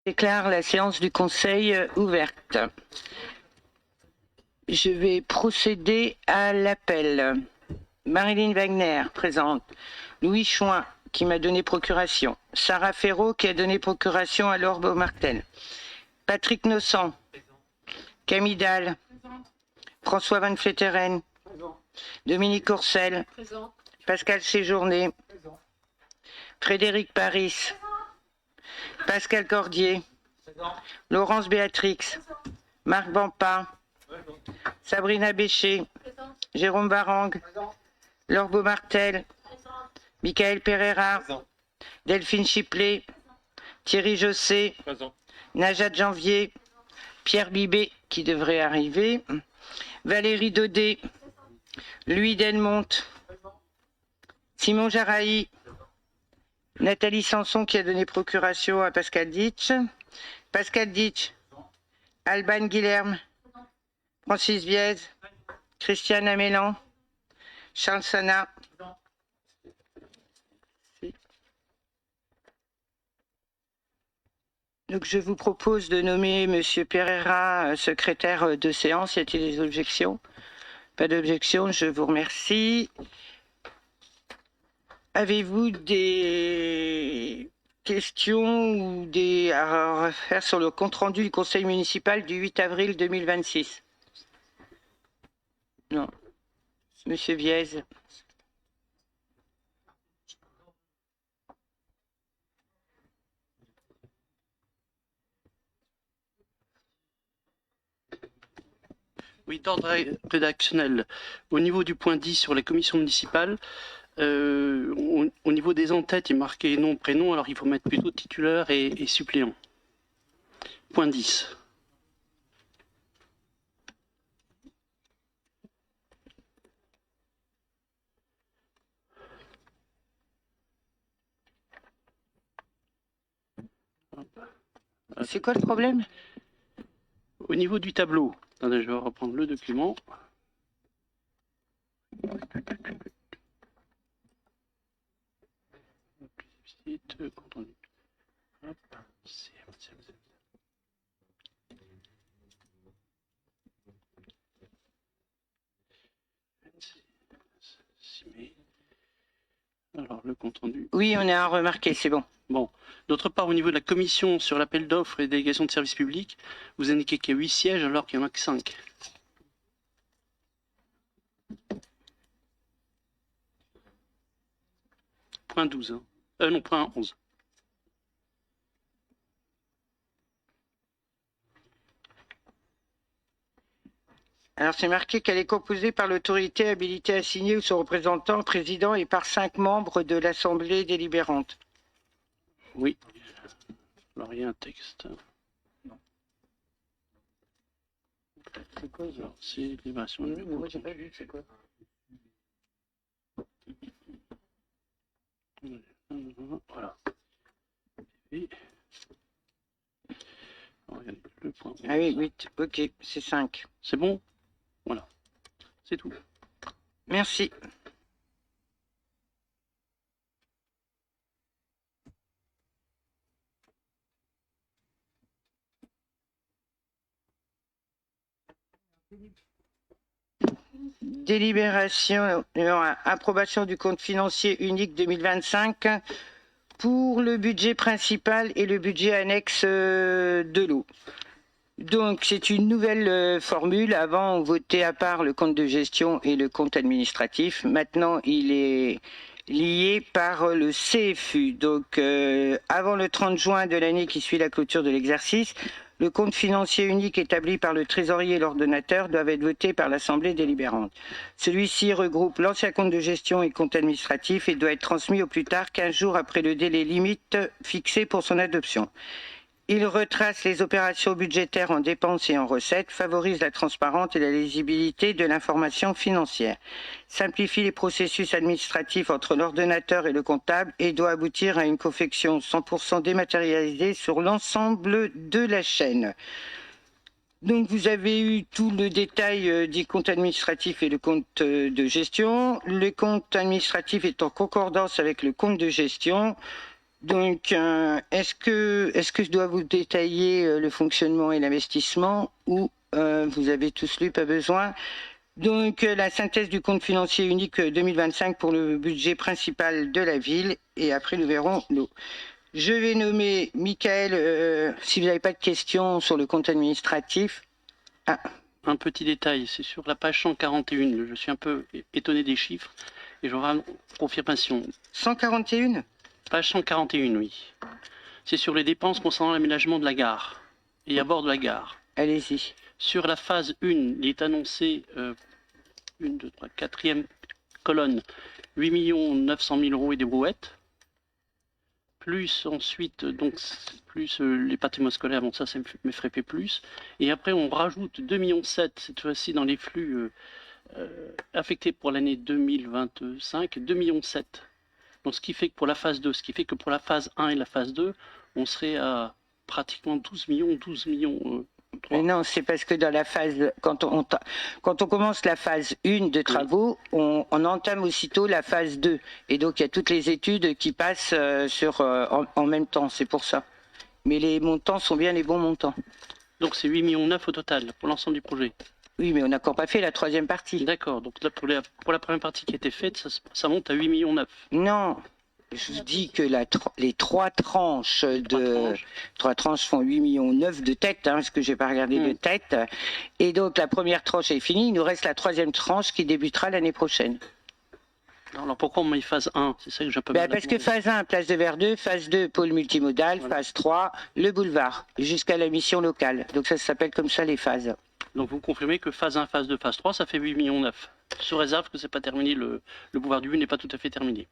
Déclare la séance du Conseil ouverte. Je vais procéder à l'appel. Marilyn Wagner, présente. Louis Chouin, qui m'a donné procuration. Sarah Ferraud, qui a donné procuration à Laure Beaumartel. Patrick Nossan. Camille Dalle. François Van Fletteren. Dominique Courcel. Pascal Séjourné. Frédéric Paris. Pascal Cordier. Laurence Béatrix. Marc Bampa. Sabrina Bécher. Jérôme Varang. Laure Beaumartel. Michael Pereira. Delphine Chiplet. Thierry Josset. Najat Janvier. Pierre Bibet, qui devrait arriver. Valérie Daudet. Louis Delmonte. Simon Jaraï. Nathalie Sanson, qui a donné procuration à Pascal Ditch. Pascal Ditch. Alban Guilherme. Francis Viez. Christiane Amélan. Charles Sana. Donc je vous propose de nommer M. Pereira secrétaire de séance. Y a-t-il des objections? Pas d'objection, je vous remercie. Avez-vous des questions ou des à refaire sur le compte-rendu du Conseil municipal du 8 avril 2026? Non. Monsieur Viez. Oui, d'ordre rédactionnel. Au niveau du point 10 sur les commissions municipales, au niveau des en-têtes, il est marqué nom, prénom, alors il faut mettre plutôt titulaire et suppléant. Point 10. C'est quoi le problème? Au niveau du tableau, attendez, je vais reprendre le document. Alors, le compte rendu. Oui, on a remarqué, c'est bon. Bon. D'autre part, au niveau de la commission sur l'appel d'offres et délégation de services publics, vous indiquez qu'il y a 8 sièges alors qu'il n'y en a que 5. Point 12. Hein. Non, point 11. Alors c'est marqué qu'elle est composée par l'autorité habilitée à signer ou son représentant, président, et par 5 membres de l'Assemblée délibérante. Oui. Alors il y a un texte. Non. C'est quoi ça? C'est libération. Oui, mais moi j'ai pas vu, c'est quoi? Voilà. Et... regardez, le point 11. Ah oui, 8, ok, c'est 5. C'est bon? Voilà. C'est tout. Merci. Délibération, approbation du compte financier unique 2025 pour le budget principal et le budget annexe de l'eau. Donc c'est une nouvelle formule. Avant on votait à part le compte de gestion et le compte administratif. Maintenant il est lié par le CFU. Donc avant le 30 juin de l'année qui suit la clôture de l'exercice, le compte financier unique établi par le trésorier et l'ordonnateur doivent être votés par l'Assemblée délibérante. Celui-ci regroupe l'ancien compte de gestion et compte administratif et doit être transmis au plus tard 15 jours après le délai limite fixé pour son adoption. Il retrace les opérations budgétaires en dépenses et en recettes, favorise la transparence et la lisibilité de l'information financière, simplifie les processus administratifs entre l'ordonnateur et le comptable et doit aboutir à une confection 100% dématérialisée sur l'ensemble de la chaîne. Donc vous avez eu tout le détail des comptes administratifs et le compte de gestion. Le compte administratif est en concordance avec le compte de gestion. Donc, est-ce que je dois vous détailler le fonctionnement et l'investissement ou vous avez tous lu, pas besoin? Donc, la synthèse du compte financier unique 2025 pour le budget principal de la ville et après nous verrons l'eau. Je vais nommer Michael, si vous n'avez pas de questions sur le compte administratif. Ah. Un petit détail, c'est sur la page 141. Je suis un peu étonné des chiffres et j'aurai une confirmation. 141 ? Page 141, oui. C'est sur les dépenses concernant l'aménagement de la gare et à bord de la gare. Allez-y. Sur la phase 1, il est annoncé 1, 2, 3, 4e colonne, 8 900 000 € et des brouettes. Plus ensuite, donc, plus les bâtiments scolaires, bon ça me ferait plus. Et après, on rajoute 2,7 millions, cette fois-ci dans les flux affectés pour l'année 2025, 2,7 millions. Donc, ce qui fait que pour la phase 2, ce qui fait que pour la phase 1 et la phase 2, on serait à pratiquement 12 millions. Mais non, c'est parce que dans la phase, quand on commence la phase 1 de travaux, on entame aussitôt la phase 2. Et donc, il y a toutes les études qui passent en même temps, c'est pour ça. Mais les montants sont bien les bons montants. Donc, c'est 8,9 millions au total pour l'ensemble du projet. Oui, mais on n'a encore pas fait la troisième partie. D'accord, donc là, pour la première partie qui a été faite, ça monte à 8,9 millions. Non, je vous dis que les trois tranches font 8,9 millions de tête, parce que je n'ai pas regardé de tête. Et donc la première tranche est finie, il nous reste la troisième tranche qui débutera l'année prochaine. Alors pourquoi on met phase 1? C'est ça que j'ai pas mal parce que phase 1, place de Verdeux, phase 2, pôle multimodal, voilà. Phase 3, le boulevard, jusqu'à la mission locale. Donc ça s'appelle comme ça les phases. Donc vous confirmez que phase 1, phase 2, phase 3, ça fait 8,9 millions. Sous réserve que c'est pas terminé, le boulevard du But n'est pas tout à fait terminé.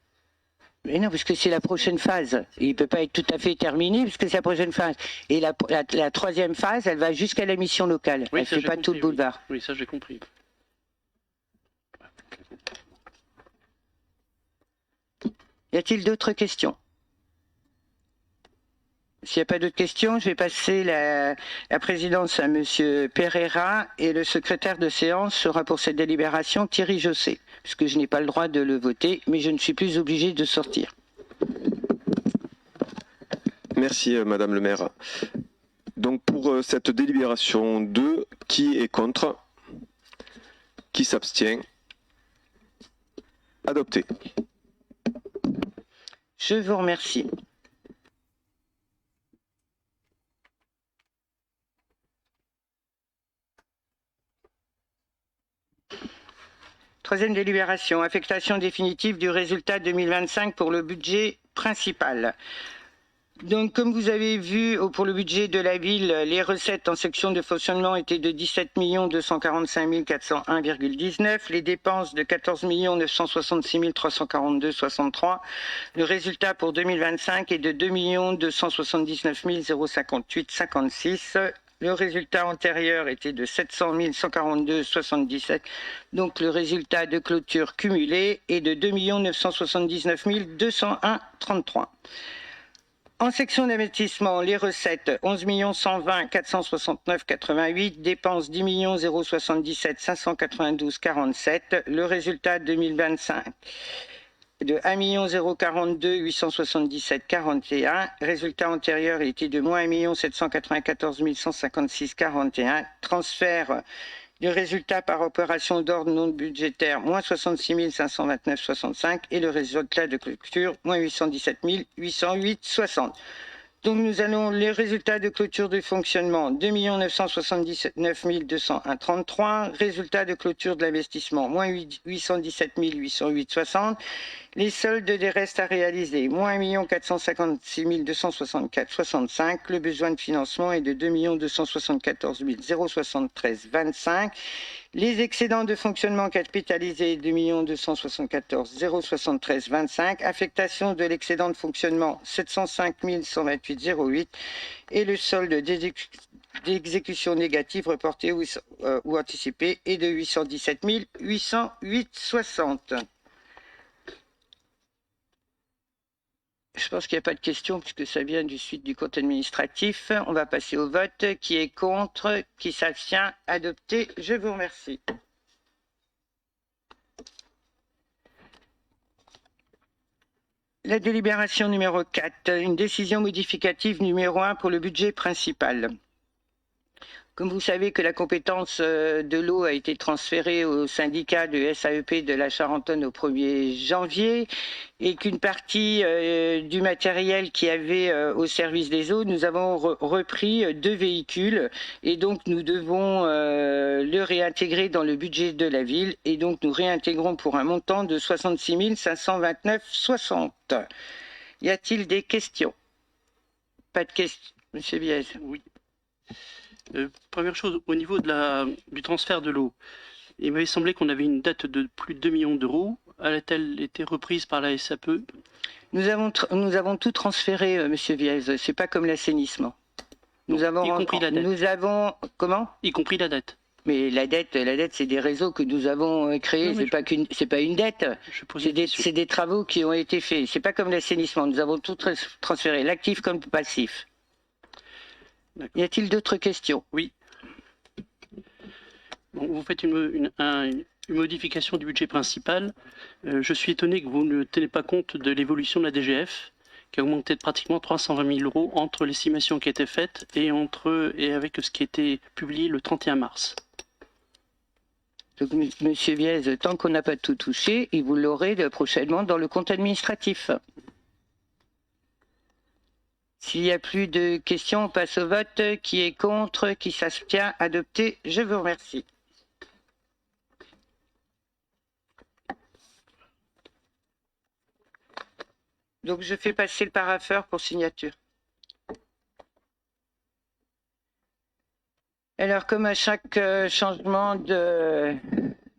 Mais non, parce que c'est la prochaine phase. Il ne peut pas être tout à fait terminé, parce que c'est la prochaine phase. Et la troisième phase, elle va jusqu'à la mission locale. Oui, elle ne fait pas tout le boulevard. Oui, ça j'ai compris. Y a-t-il d'autres questions? S'il n'y a pas d'autres questions, je vais passer la présidence à M. Pereira et le secrétaire de séance sera pour cette délibération Thierry Josset, puisque je n'ai pas le droit de le voter, mais je ne suis plus obligé de sortir. Merci Madame le maire. Donc pour cette délibération 2, qui est contre? Qui s'abstient? Adopté. Je vous remercie. Troisième délibération, affectation définitive du résultat 2025 pour le budget principal. Donc, comme vous avez vu, pour le budget de la ville, les recettes en section de fonctionnement étaient de 17 245 401,19, les dépenses de 14 966 342,63. Le résultat pour 2025 est de 2 279 058,56. Le résultat antérieur était de 700 142,77. Donc, le résultat de clôture cumulé est de 2 979 201,33. En section d'investissement, les recettes 11 120 469,88, dépenses 10 077 592,47, le résultat 2025 de 1 042 877,41, résultat antérieur était de moins 1 794 156,41, transfert du résultat par opération d'ordre non budgétaire, moins 66 529,65 et le résultat de clôture, moins 817 808,60. Donc nous allons les résultats de clôture de fonctionnement, 2 979 201,33, résultat de clôture de l'investissement, moins 817 808,60, les soldes des restes à réaliser, moins 1 456 264,65, le besoin de financement est de 2 274 073,25, les excédents de fonctionnement capitalisés, 2 274 073,25, affectation de l'excédent de fonctionnement, 705 128,08 et le solde d'exécution négative reporté ou anticipé est de 817 808,60. Je pense qu'il n'y a pas de questions puisque ça vient du suite du compte administratif. On va passer au vote. Qui est contre? Qui s'abstient? Adopté. Je vous remercie. La délibération numéro 4, une décision modificative numéro 1 pour le budget principal. Comme vous savez que la compétence de l'eau a été transférée au syndicat de SAEP de la Charentonne au 1er janvier et qu'une partie du matériel qui avait au service des eaux, nous avons repris 2 véhicules et donc nous devons le réintégrer dans le budget de la ville et donc nous réintégrons pour un montant de 66 529,60. Y a-t-il des questions? Pas de questions, Monsieur Biez. Oui. Première chose, au niveau du transfert de l'eau, il m'avait semblé qu'on avait une dette de plus de 2 millions d'euros. A-t-elle été reprise par la SAPE? Nous avons tout transféré, Monsieur Viez. C'est pas comme l'assainissement. Y compris la dette. Comment? Y compris la dette. Mais la dette, c'est des réseaux que nous avons créés. C'est pas une dette. C'est des travaux qui ont été faits. C'est pas comme l'assainissement. Nous avons tout transféré, l'actif comme le passif. Y a-t-il d'autres questions? Oui. Bon, vous faites une modification du budget principal. Je suis étonné que vous ne tenez pas compte de l'évolution de la DGF, qui a augmenté de pratiquement 320 000 euros entre l'estimation qui a été faite et avec ce qui a été publié le 31 mars. Donc, Monsieur Viez, tant qu'on n'a pas tout touché, et vous l'aurez prochainement dans le compte administratif. S'il n'y a plus de questions, on passe au vote. Qui est contre? Qui s'abstient? Adopté. Je vous remercie. Donc, je fais passer le parapheur pour signature. Alors, comme à chaque changement de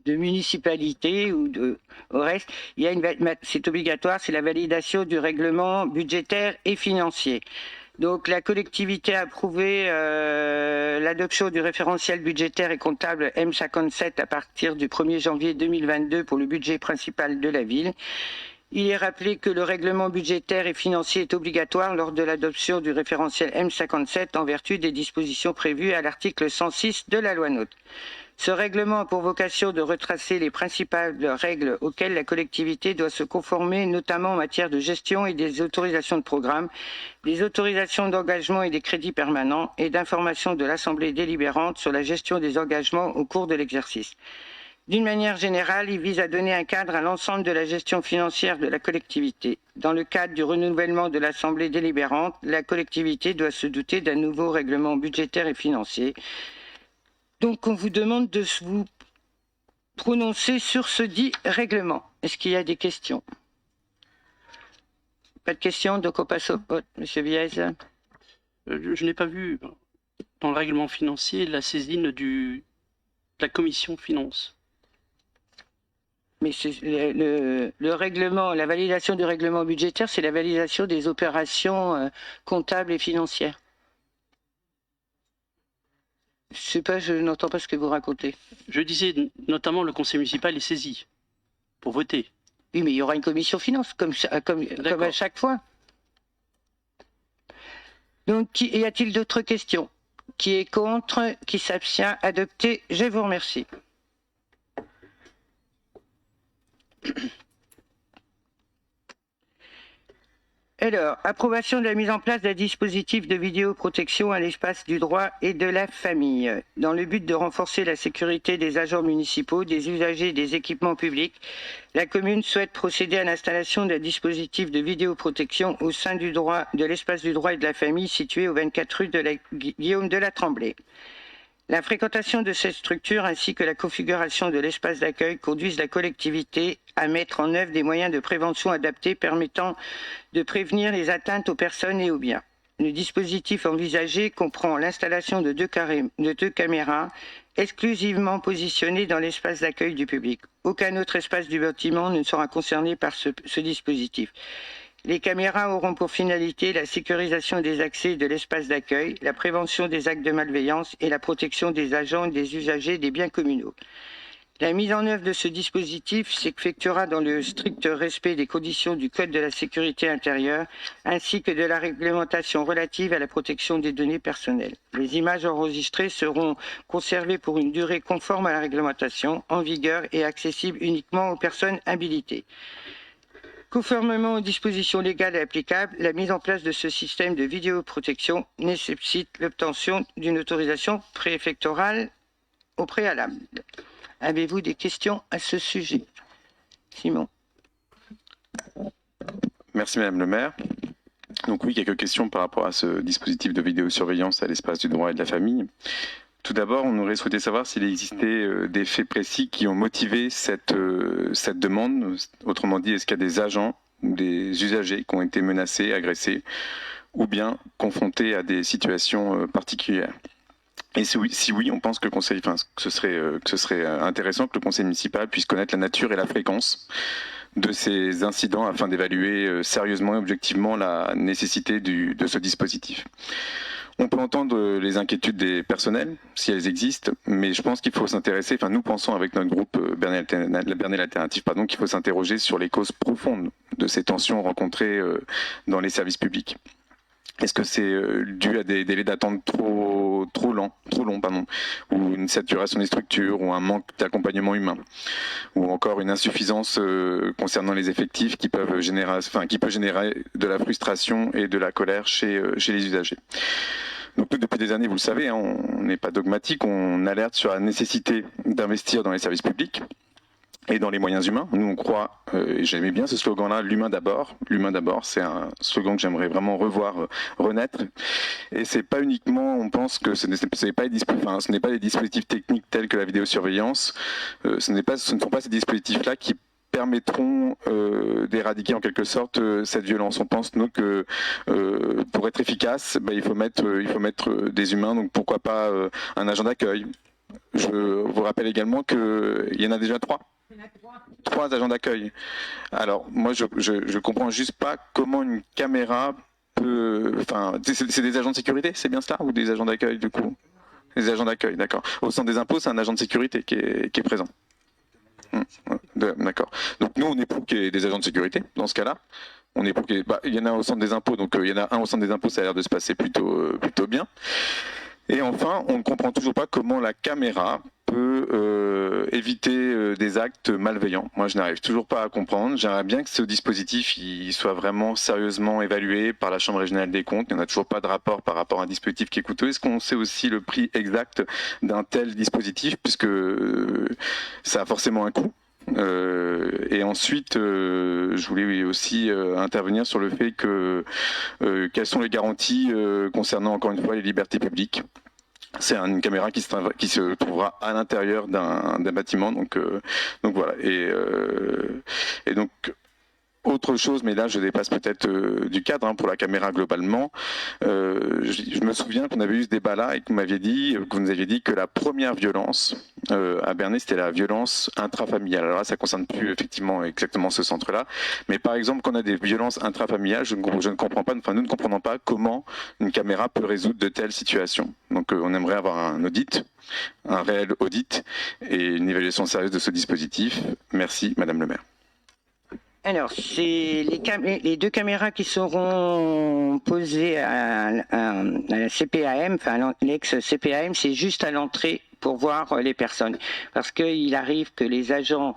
municipalité ou au reste, il y a c'est obligatoire, c'est la validation du règlement budgétaire et financier. Donc la collectivité a approuvé l'adoption du référentiel budgétaire et comptable M57 à partir du 1er janvier 2022 pour le budget principal de la ville. Il est rappelé que le règlement budgétaire et financier est obligatoire lors de l'adoption du référentiel M57 en vertu des dispositions prévues à l'article 106 de la loi NOTRe. Ce règlement a pour vocation de retracer les principales règles auxquelles la collectivité doit se conformer, notamment en matière de gestion et des autorisations de programme, des autorisations d'engagement et des crédits permanents, et d'information de l'Assemblée délibérante sur la gestion des engagements au cours de l'exercice. D'une manière générale, il vise à donner un cadre à l'ensemble de la gestion financière de la collectivité. Dans le cadre du renouvellement de l'Assemblée délibérante, la collectivité doit se doter d'un nouveau règlement budgétaire et financier. Donc, on vous demande de vous prononcer sur ce dit règlement. Est-ce qu'il y a des questions? Pas de questions, donc on passe au vote. Monsieur Viez. Je n'ai pas vu dans le règlement financier la saisine de la commission finance. Mais le règlement, la validation du règlement budgétaire, c'est la validation des opérations comptables et financières. Je n'entends pas ce que vous racontez. Je disais notamment le conseil municipal est saisi pour voter. Oui, mais il y aura une commission finance, comme à chaque fois. Donc, y a-t-il d'autres questions? Qui est contre? Qui s'abstient? Adopté. Je vous remercie. Alors, approbation de la mise en place d'un dispositif de vidéoprotection à l'espace du droit et de la famille. Dans le but de renforcer la sécurité des agents municipaux, des usagers et des équipements publics, la commune souhaite procéder à l'installation d'un dispositif de vidéoprotection au sein de l'espace du droit et de la famille situé au 24 rue de Guillaume de la Tremblay. La fréquentation de cette structure ainsi que la configuration de l'espace d'accueil conduisent la collectivité à mettre en œuvre des moyens de prévention adaptés permettant de prévenir les atteintes aux personnes et aux biens. Le dispositif envisagé comprend l'installation de deux caméras exclusivement positionnées dans l'espace d'accueil du public. Aucun autre espace du bâtiment ne sera concerné par ce dispositif. Les caméras auront pour finalité la sécurisation des accès de l'espace d'accueil, la prévention des actes de malveillance et la protection des agents et des usagers des biens communaux. La mise en œuvre de ce dispositif s'effectuera dans le strict respect des conditions du Code de la sécurité intérieure ainsi que de la réglementation relative à la protection des données personnelles. Les images enregistrées seront conservées pour une durée conforme à la réglementation en vigueur et accessibles uniquement aux personnes habilitées. Conformément aux dispositions légales applicables, la mise en place de ce système de vidéoprotection nécessite l'obtention d'une autorisation préfectorale au préalable. Avez-vous des questions à ce sujet? Simon. Merci Madame le maire. Donc oui, quelques questions par rapport à ce dispositif de vidéosurveillance à l'espace du droit et de la famille. Tout d'abord, on aurait souhaité savoir s'il existait des faits précis qui ont motivé cette demande. Autrement dit, est-ce qu'il y a des agents ou des usagers qui ont été menacés, agressés ou bien confrontés à des situations particulières? Et si oui, on pense que ce serait intéressant que le conseil municipal puisse connaître la nature et la fréquence de ces incidents afin d'évaluer sérieusement et objectivement la nécessité de ce dispositif. On peut entendre les inquiétudes des personnels, si elles existent, mais je pense qu'il faut s'intéresser, nous pensons avec notre groupe Bernay Alternative, qu'il faut s'interroger sur les causes profondes de ces tensions rencontrées dans les services publics. Est-ce que c'est dû à des délais d'attente trop longs, ou une saturation des structures, ou un manque d'accompagnement humain, ou encore une insuffisance concernant les effectifs qui peut générer de la frustration et de la colère chez les usagers. Donc nous, depuis des années, vous le savez, on n'est pas dogmatique, on alerte sur la nécessité d'investir dans les services publics et dans les moyens humains. Nous, on croit, et j'aimais bien ce slogan-là, l'humain d'abord. L'humain d'abord, c'est un slogan que j'aimerais vraiment revoir renaître. Et c'est pas uniquement, on pense que ce n'est pas des dispositifs techniques tels que la vidéosurveillance. Ce ne sont pas ces dispositifs-là qui permettront d'éradiquer en quelque sorte cette violence. On pense nous que pour être efficace, il faut mettre des humains. Donc pourquoi pas un agent d'accueil. Je vous rappelle également qu'il y en a déjà 3. 3 agents d'accueil. Alors, moi, je comprends juste pas comment une caméra peut... c'est des agents de sécurité, c'est bien cela? Ou des agents d'accueil, du coup? Des agents d'accueil, d'accord. Au centre des impôts, c'est un agent de sécurité qui est présent. D'accord. Donc, nous, on est pour qu'il y ait des agents de sécurité, dans ce cas-là. On est pour qu'il y ait... il y en a au centre des impôts, donc il y en a un au centre des impôts, ça a l'air de se passer plutôt bien. Et enfin, on ne comprend toujours pas comment la caméra peut éviter des actes malveillants. Moi, je n'arrive toujours pas à comprendre. J'aimerais bien que ce dispositif il soit vraiment sérieusement évalué par la Chambre régionale des comptes. Il n'y en a toujours pas de rapport par rapport à un dispositif qui est coûteux. Est-ce qu'on sait aussi le prix exact d'un tel dispositif, puisque ça a forcément un coût? Et ensuite, je voulais aussi intervenir sur le fait que quelles sont les garanties concernant encore une fois les libertés publiques. C'est une caméra qui se trouvera à l'intérieur d'un bâtiment, donc voilà. Et donc autre chose, mais là je dépasse peut-être du cadre pour la caméra globalement. Je me souviens qu'on avait eu ce débat-là et que vous nous aviez dit que la première violence à Bernay, c'était la violence intrafamiliale. Alors là, ça ne concerne plus effectivement exactement ce centre-là, mais par exemple, quand on a des violences intrafamiliales, je ne comprends pas, nous ne comprenons pas comment une caméra peut résoudre de telles situations. Donc on aimerait avoir un audit, un réel audit et une évaluation sérieuse de ce dispositif. Merci, Madame le maire. Alors, c'est les 2 caméras qui seront posées à la CPAM, l'ex-CPAM, c'est juste à l'entrée pour voir les personnes. Parce qu'il arrive que les agents,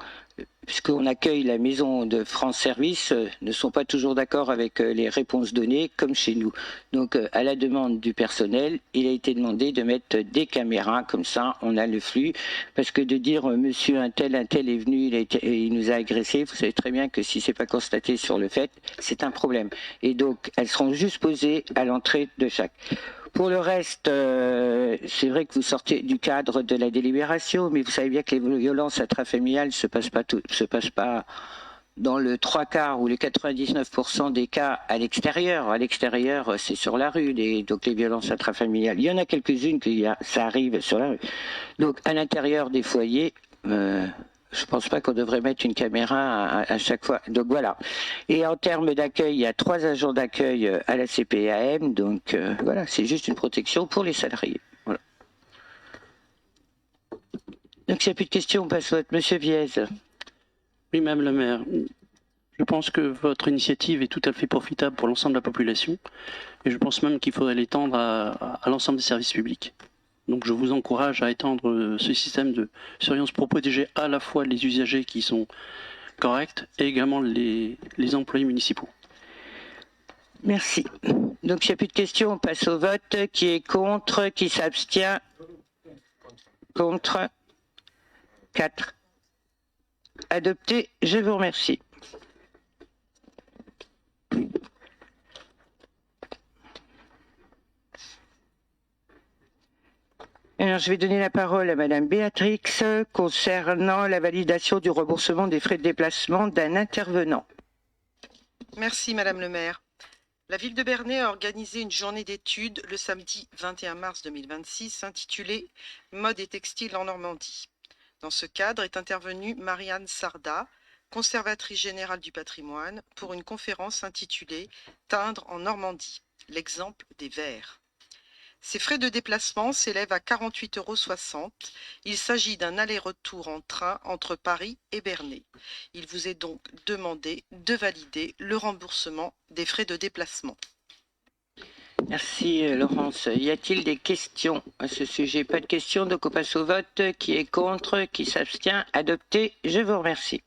puisqu'on accueille la maison de France Service, ne sont pas toujours d'accord avec les réponses données, comme chez nous. Donc, à la demande du personnel, il a été demandé de mettre des caméras, comme ça, on a le flux. Parce que de dire, monsieur un tel est venu, il nous a agressé, vous savez très bien que si c'est pas constaté sur le fait, c'est un problème. Et donc, elles seront juste posées à l'entrée de chaque. Pour le reste, c'est vrai que vous sortez du cadre de la délibération, mais vous savez bien que les violences intrafamiliales se passent pas dans le 3/4 ou les 99% des cas à l'extérieur. À l'extérieur, c'est sur la rue, donc les violences intrafamiliales. Il y en a quelques-unes ça arrive sur la rue. Donc à l'intérieur des foyers, je pense pas qu'on devrait mettre une caméra à chaque fois. Donc voilà. Et en termes d'accueil, il y a 3 agents d'accueil à la CPAM. Donc voilà, c'est juste une protection pour les salariés. Voilà. Donc s'il n'y a plus de questions, on passe au vote. Monsieur Viez. Oui, Madame le maire. Je pense que votre initiative est tout à fait profitable pour l'ensemble de la population. Et je pense même qu'il faudrait l'étendre à l'ensemble des services publics. Donc je vous encourage à étendre ce système de surveillance pour protéger à la fois les usagers qui sont Correct. Et également les employés municipaux. Merci. Donc, s'il n'y a plus de questions, on passe au vote. Qui est contre? Qui s'abstient? Contre? 4. Adopté. Je vous remercie. Alors, je vais donner la parole à Madame Béatrix concernant la validation du remboursement des frais de déplacement d'un intervenant. Merci Madame le maire. La ville de Bernay a organisé une journée d'études le samedi 21 mars 2026 intitulée « Mode et textile en Normandie ». Dans ce cadre est intervenue Marianne Sarda, conservatrice générale du patrimoine, pour une conférence intitulée « Teindre en Normandie, l'exemple des verres ». Ces frais de déplacement s'élèvent à 48,60 €. Il s'agit d'un aller-retour en train entre Paris et Bernay. Il vous est donc demandé de valider le remboursement des frais de déplacement. Merci Laurence. Y a-t-il des questions à ce sujet? Pas de questions, donc on passe au vote. Qui est contre? Qui s'abstient? Adopté. Je vous remercie.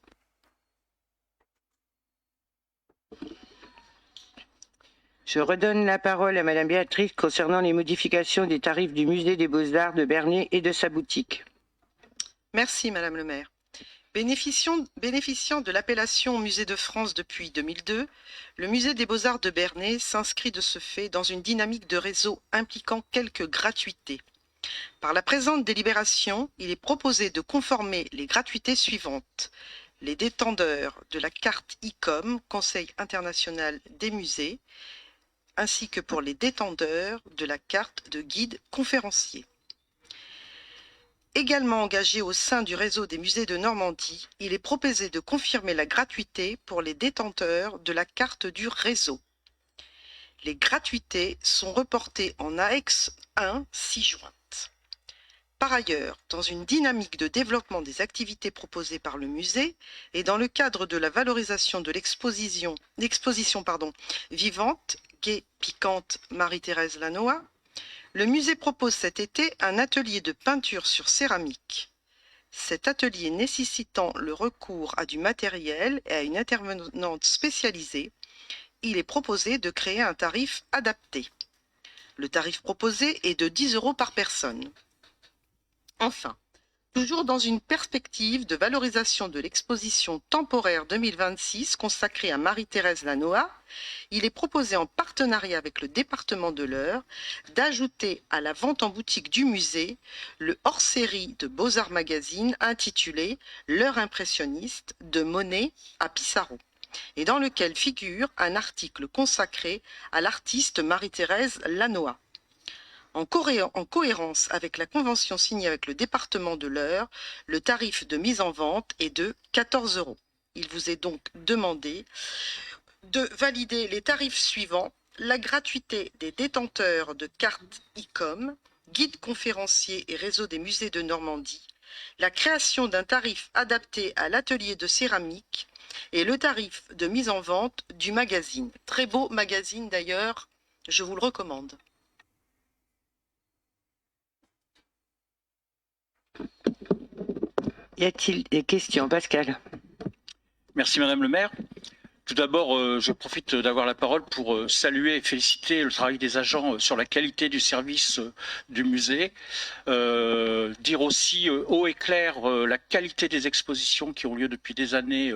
Je redonne la parole à Madame Béatrix concernant les modifications des tarifs du Musée des Beaux-Arts de Bernay et de sa boutique. Merci Madame le maire. Bénéficiant de l'appellation Musée de France depuis 2002, le Musée des Beaux-Arts de Bernay s'inscrit de ce fait dans une dynamique de réseau impliquant quelques gratuités. Par la présente délibération, il est proposé de conformer les gratuités suivantes. Les détendeurs de la carte ICOM, Conseil international des musées, ainsi que pour les détendeurs de la carte de guide conférencier. Également engagé au sein du réseau des musées de Normandie, il est proposé de confirmer la gratuité pour les détenteurs de la carte du réseau. Les gratuités sont reportées en AX 1 6 jointes. Par ailleurs, dans une dynamique de développement des activités proposées par le musée et dans le cadre de la valorisation de l'exposition vivante, Gai, piquante, Marie-Thérèse Lanois, le musée propose cet été un atelier de peinture sur céramique. Cet atelier nécessitant le recours à du matériel et à une intervenante spécialisée, il est proposé de créer un tarif adapté. Le tarif proposé est de 10 € par personne. Enfin, toujours dans une perspective de valorisation de l'exposition temporaire 2026 consacrée à Marie-Thérèse Lanois, il est proposé en partenariat avec le département de l'Eure d'ajouter à la vente en boutique du musée le hors-série de Beaux-Arts Magazine intitulé « L'heure impressionniste de Monet à Pissarro » et dans lequel figure un article consacré à l'artiste Marie-Thérèse Lanois. En cohérence avec la convention signée avec le département de l'Eure, le tarif de mise en vente est de 14 €. Il vous est donc demandé de valider les tarifs suivants: la gratuité des détenteurs de cartes ICOM, guide conférencier et réseau des musées de Normandie, la création d'un tarif adapté à l'atelier de céramique et le tarif de mise en vente du magazine. Très beau magazine d'ailleurs, je vous le recommande. Y a-t-il des questions? Pascal. Merci Madame le maire. Tout d'abord, je profite d'avoir la parole pour saluer et féliciter le travail des agents sur la qualité du service du musée. Dire aussi haut et clair la qualité des expositions qui ont lieu depuis des années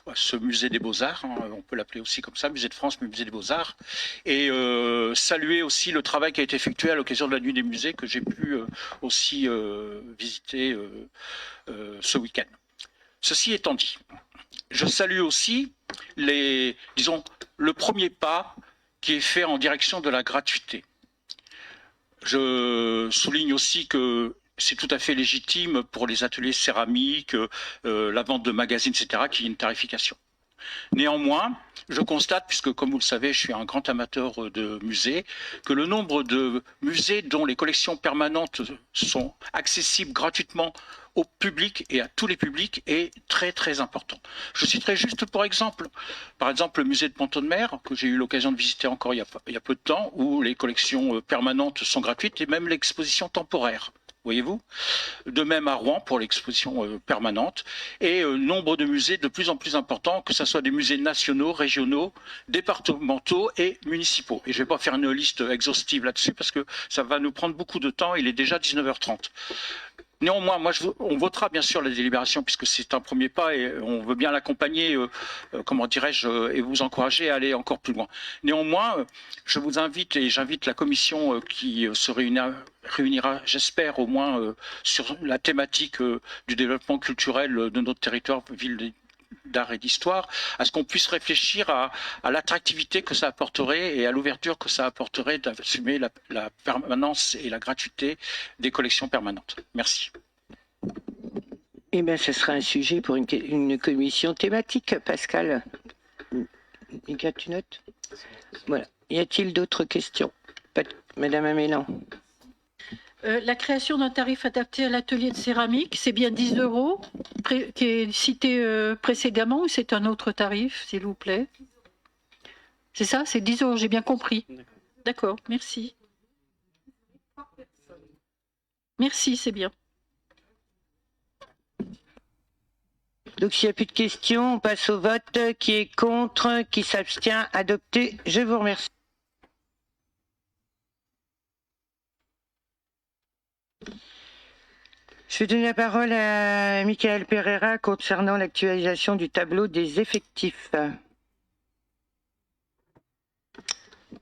à ce musée des Beaux-Arts. Hein, on peut l'appeler aussi comme ça, musée de France, mais musée des Beaux-Arts. Et saluer aussi le travail qui a été effectué à l'occasion de la nuit des musées que j'ai pu aussi visiter ce week-end. Ceci étant dit, je salue aussi le premier pas qui est fait en direction de la gratuité. Je souligne aussi que c'est tout à fait légitime pour les ateliers céramiques, la vente de magazines, etc., qu'il y ait une tarification. Néanmoins, je constate, puisque comme vous le savez, je suis un grand amateur de musées, que le nombre de musées dont les collections permanentes sont accessibles gratuitement au public et à tous les publics est très très important. Je citerai juste par exemple le musée de Pont-de-Mer, que j'ai eu l'occasion de visiter encore il y a peu de temps, où les collections permanentes sont gratuites et même l'exposition temporaire. voyez-vous. De même à Rouen pour l'exposition permanente. Et nombre de musées de plus en plus importants, que ce soit des musées nationaux, régionaux, départementaux et municipaux. Et je ne vais pas faire une liste exhaustive là-dessus parce que ça va nous prendre beaucoup de temps. Il est déjà 19h30. Néanmoins, on votera bien sûr la délibération puisque c'est un premier pas et on veut bien l'accompagner, comment dirais-je, et vous encourager à aller encore plus loin. Néanmoins, je vous invite et j'invite la commission qui se réunira, j'espère au moins, sur la thématique du développement culturel de notre territoire, ville d'art et d'histoire, à ce qu'on puisse réfléchir à l'attractivité que ça apporterait et à l'ouverture que ça apporterait d'assumer la permanence et la gratuité des collections permanentes. Merci. Eh bien, ce sera un sujet pour une commission thématique, Pascal. Mika, tu notes? Voilà. Y a-t-il d'autres questions? Madame Amélan. La création d'un tarif adapté à l'atelier de céramique, c'est bien 10 € qui est cité précédemment ou c'est un autre tarif, s'il vous plaît? C'est ça, c'est 10 €, j'ai bien compris. D'accord, merci. Merci, c'est bien. Donc, s'il n'y a plus de questions, on passe au vote. Qui est contre? Qui s'abstient? Adopté. Je vous remercie. Je vais donner la parole à Michael Pereira concernant l'actualisation du tableau des effectifs.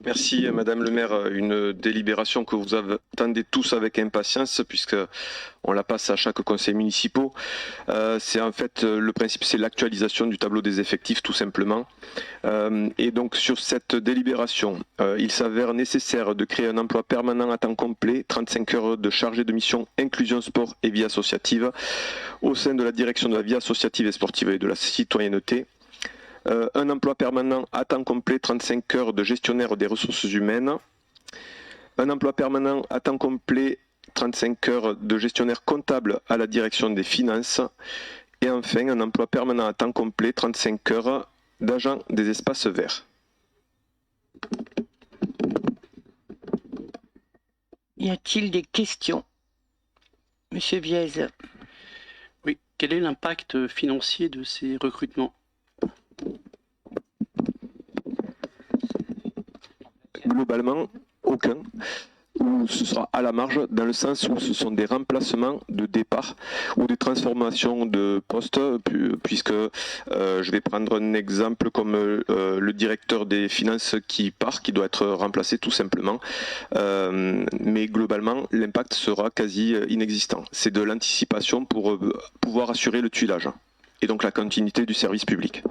Merci Madame le maire, une délibération que vous attendez tous avec impatience puisque on la passe à chaque conseil municipal. C'est en fait le principe, c'est l'actualisation du tableau des effectifs tout simplement. Et donc sur cette délibération, il s'avère nécessaire de créer un emploi permanent à temps complet, 35 heures de chargé de mission inclusion sport et vie associative au sein de la direction de la vie associative et sportive et de la citoyenneté. Un emploi permanent à temps complet, 35 heures de gestionnaire des ressources humaines. Un emploi permanent à temps complet, 35 heures de gestionnaire comptable à la direction des finances. Et enfin, un emploi permanent à temps complet, 35 heures d'agent des espaces verts. Y a-t-il des questions? Monsieur Viez. Oui, quel est l'impact financier de ces recrutements? Globalement, aucun. Ou ce sera à la marge, dans le sens où ce sont des remplacements de départ ou des transformations de postes, puisque je vais prendre un exemple comme le directeur des finances qui part, qui doit être remplacé tout simplement. Mais globalement, l'impact sera quasi inexistant. C'est de l'anticipation pour pouvoir assurer le tuilage et donc la continuité du service public.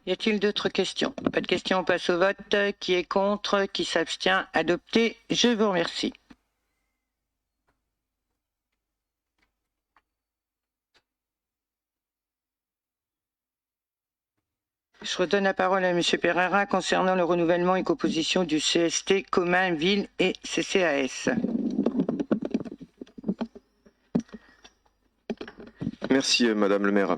Y a-t-il d'autres questions? Pas de questions, on passe au vote. Qui est contre? Qui s'abstient? Adopté. Je vous remercie. Je redonne la parole à M. Pereira concernant le renouvellement et composition du CST commun, ville et CCAS. Merci Madame le maire.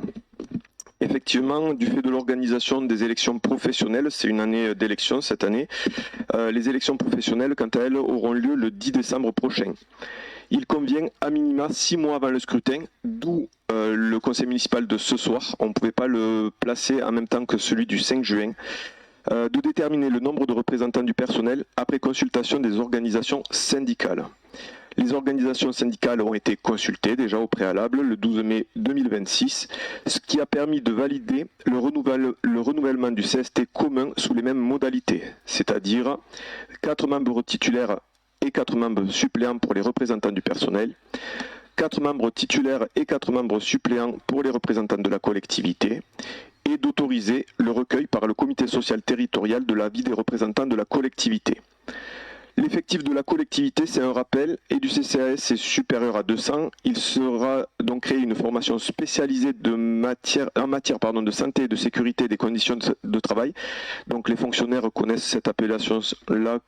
Effectivement, du fait de l'organisation des élections professionnelles, c'est une année d'élection cette année, les élections professionnelles, quant à elles, auront lieu le 10 décembre prochain. Il convient à minima 6 mois avant le scrutin, d'où le conseil municipal de ce soir, on ne pouvait pas le placer en même temps que celui du 5 juin, de déterminer le nombre de représentants du personnel après consultation des organisations syndicales. Les organisations syndicales ont été consultées déjà au préalable le 12 mai 2026, ce qui a permis de valider le renouvellement du CST commun sous les mêmes modalités, c'est-à-dire 4 membres titulaires et 4 membres suppléants pour les représentants du personnel, 4 membres titulaires et 4 membres suppléants pour les représentants de la collectivité, et d'autoriser le recueil par le comité social territorial de l'avis des représentants de la collectivité. L'effectif de la collectivité, c'est un rappel, et du CCAS c'est supérieur à 200. Il sera donc créé une formation spécialisée en matière de santé et de sécurité des conditions de travail. Donc les fonctionnaires connaissent cette appellation-là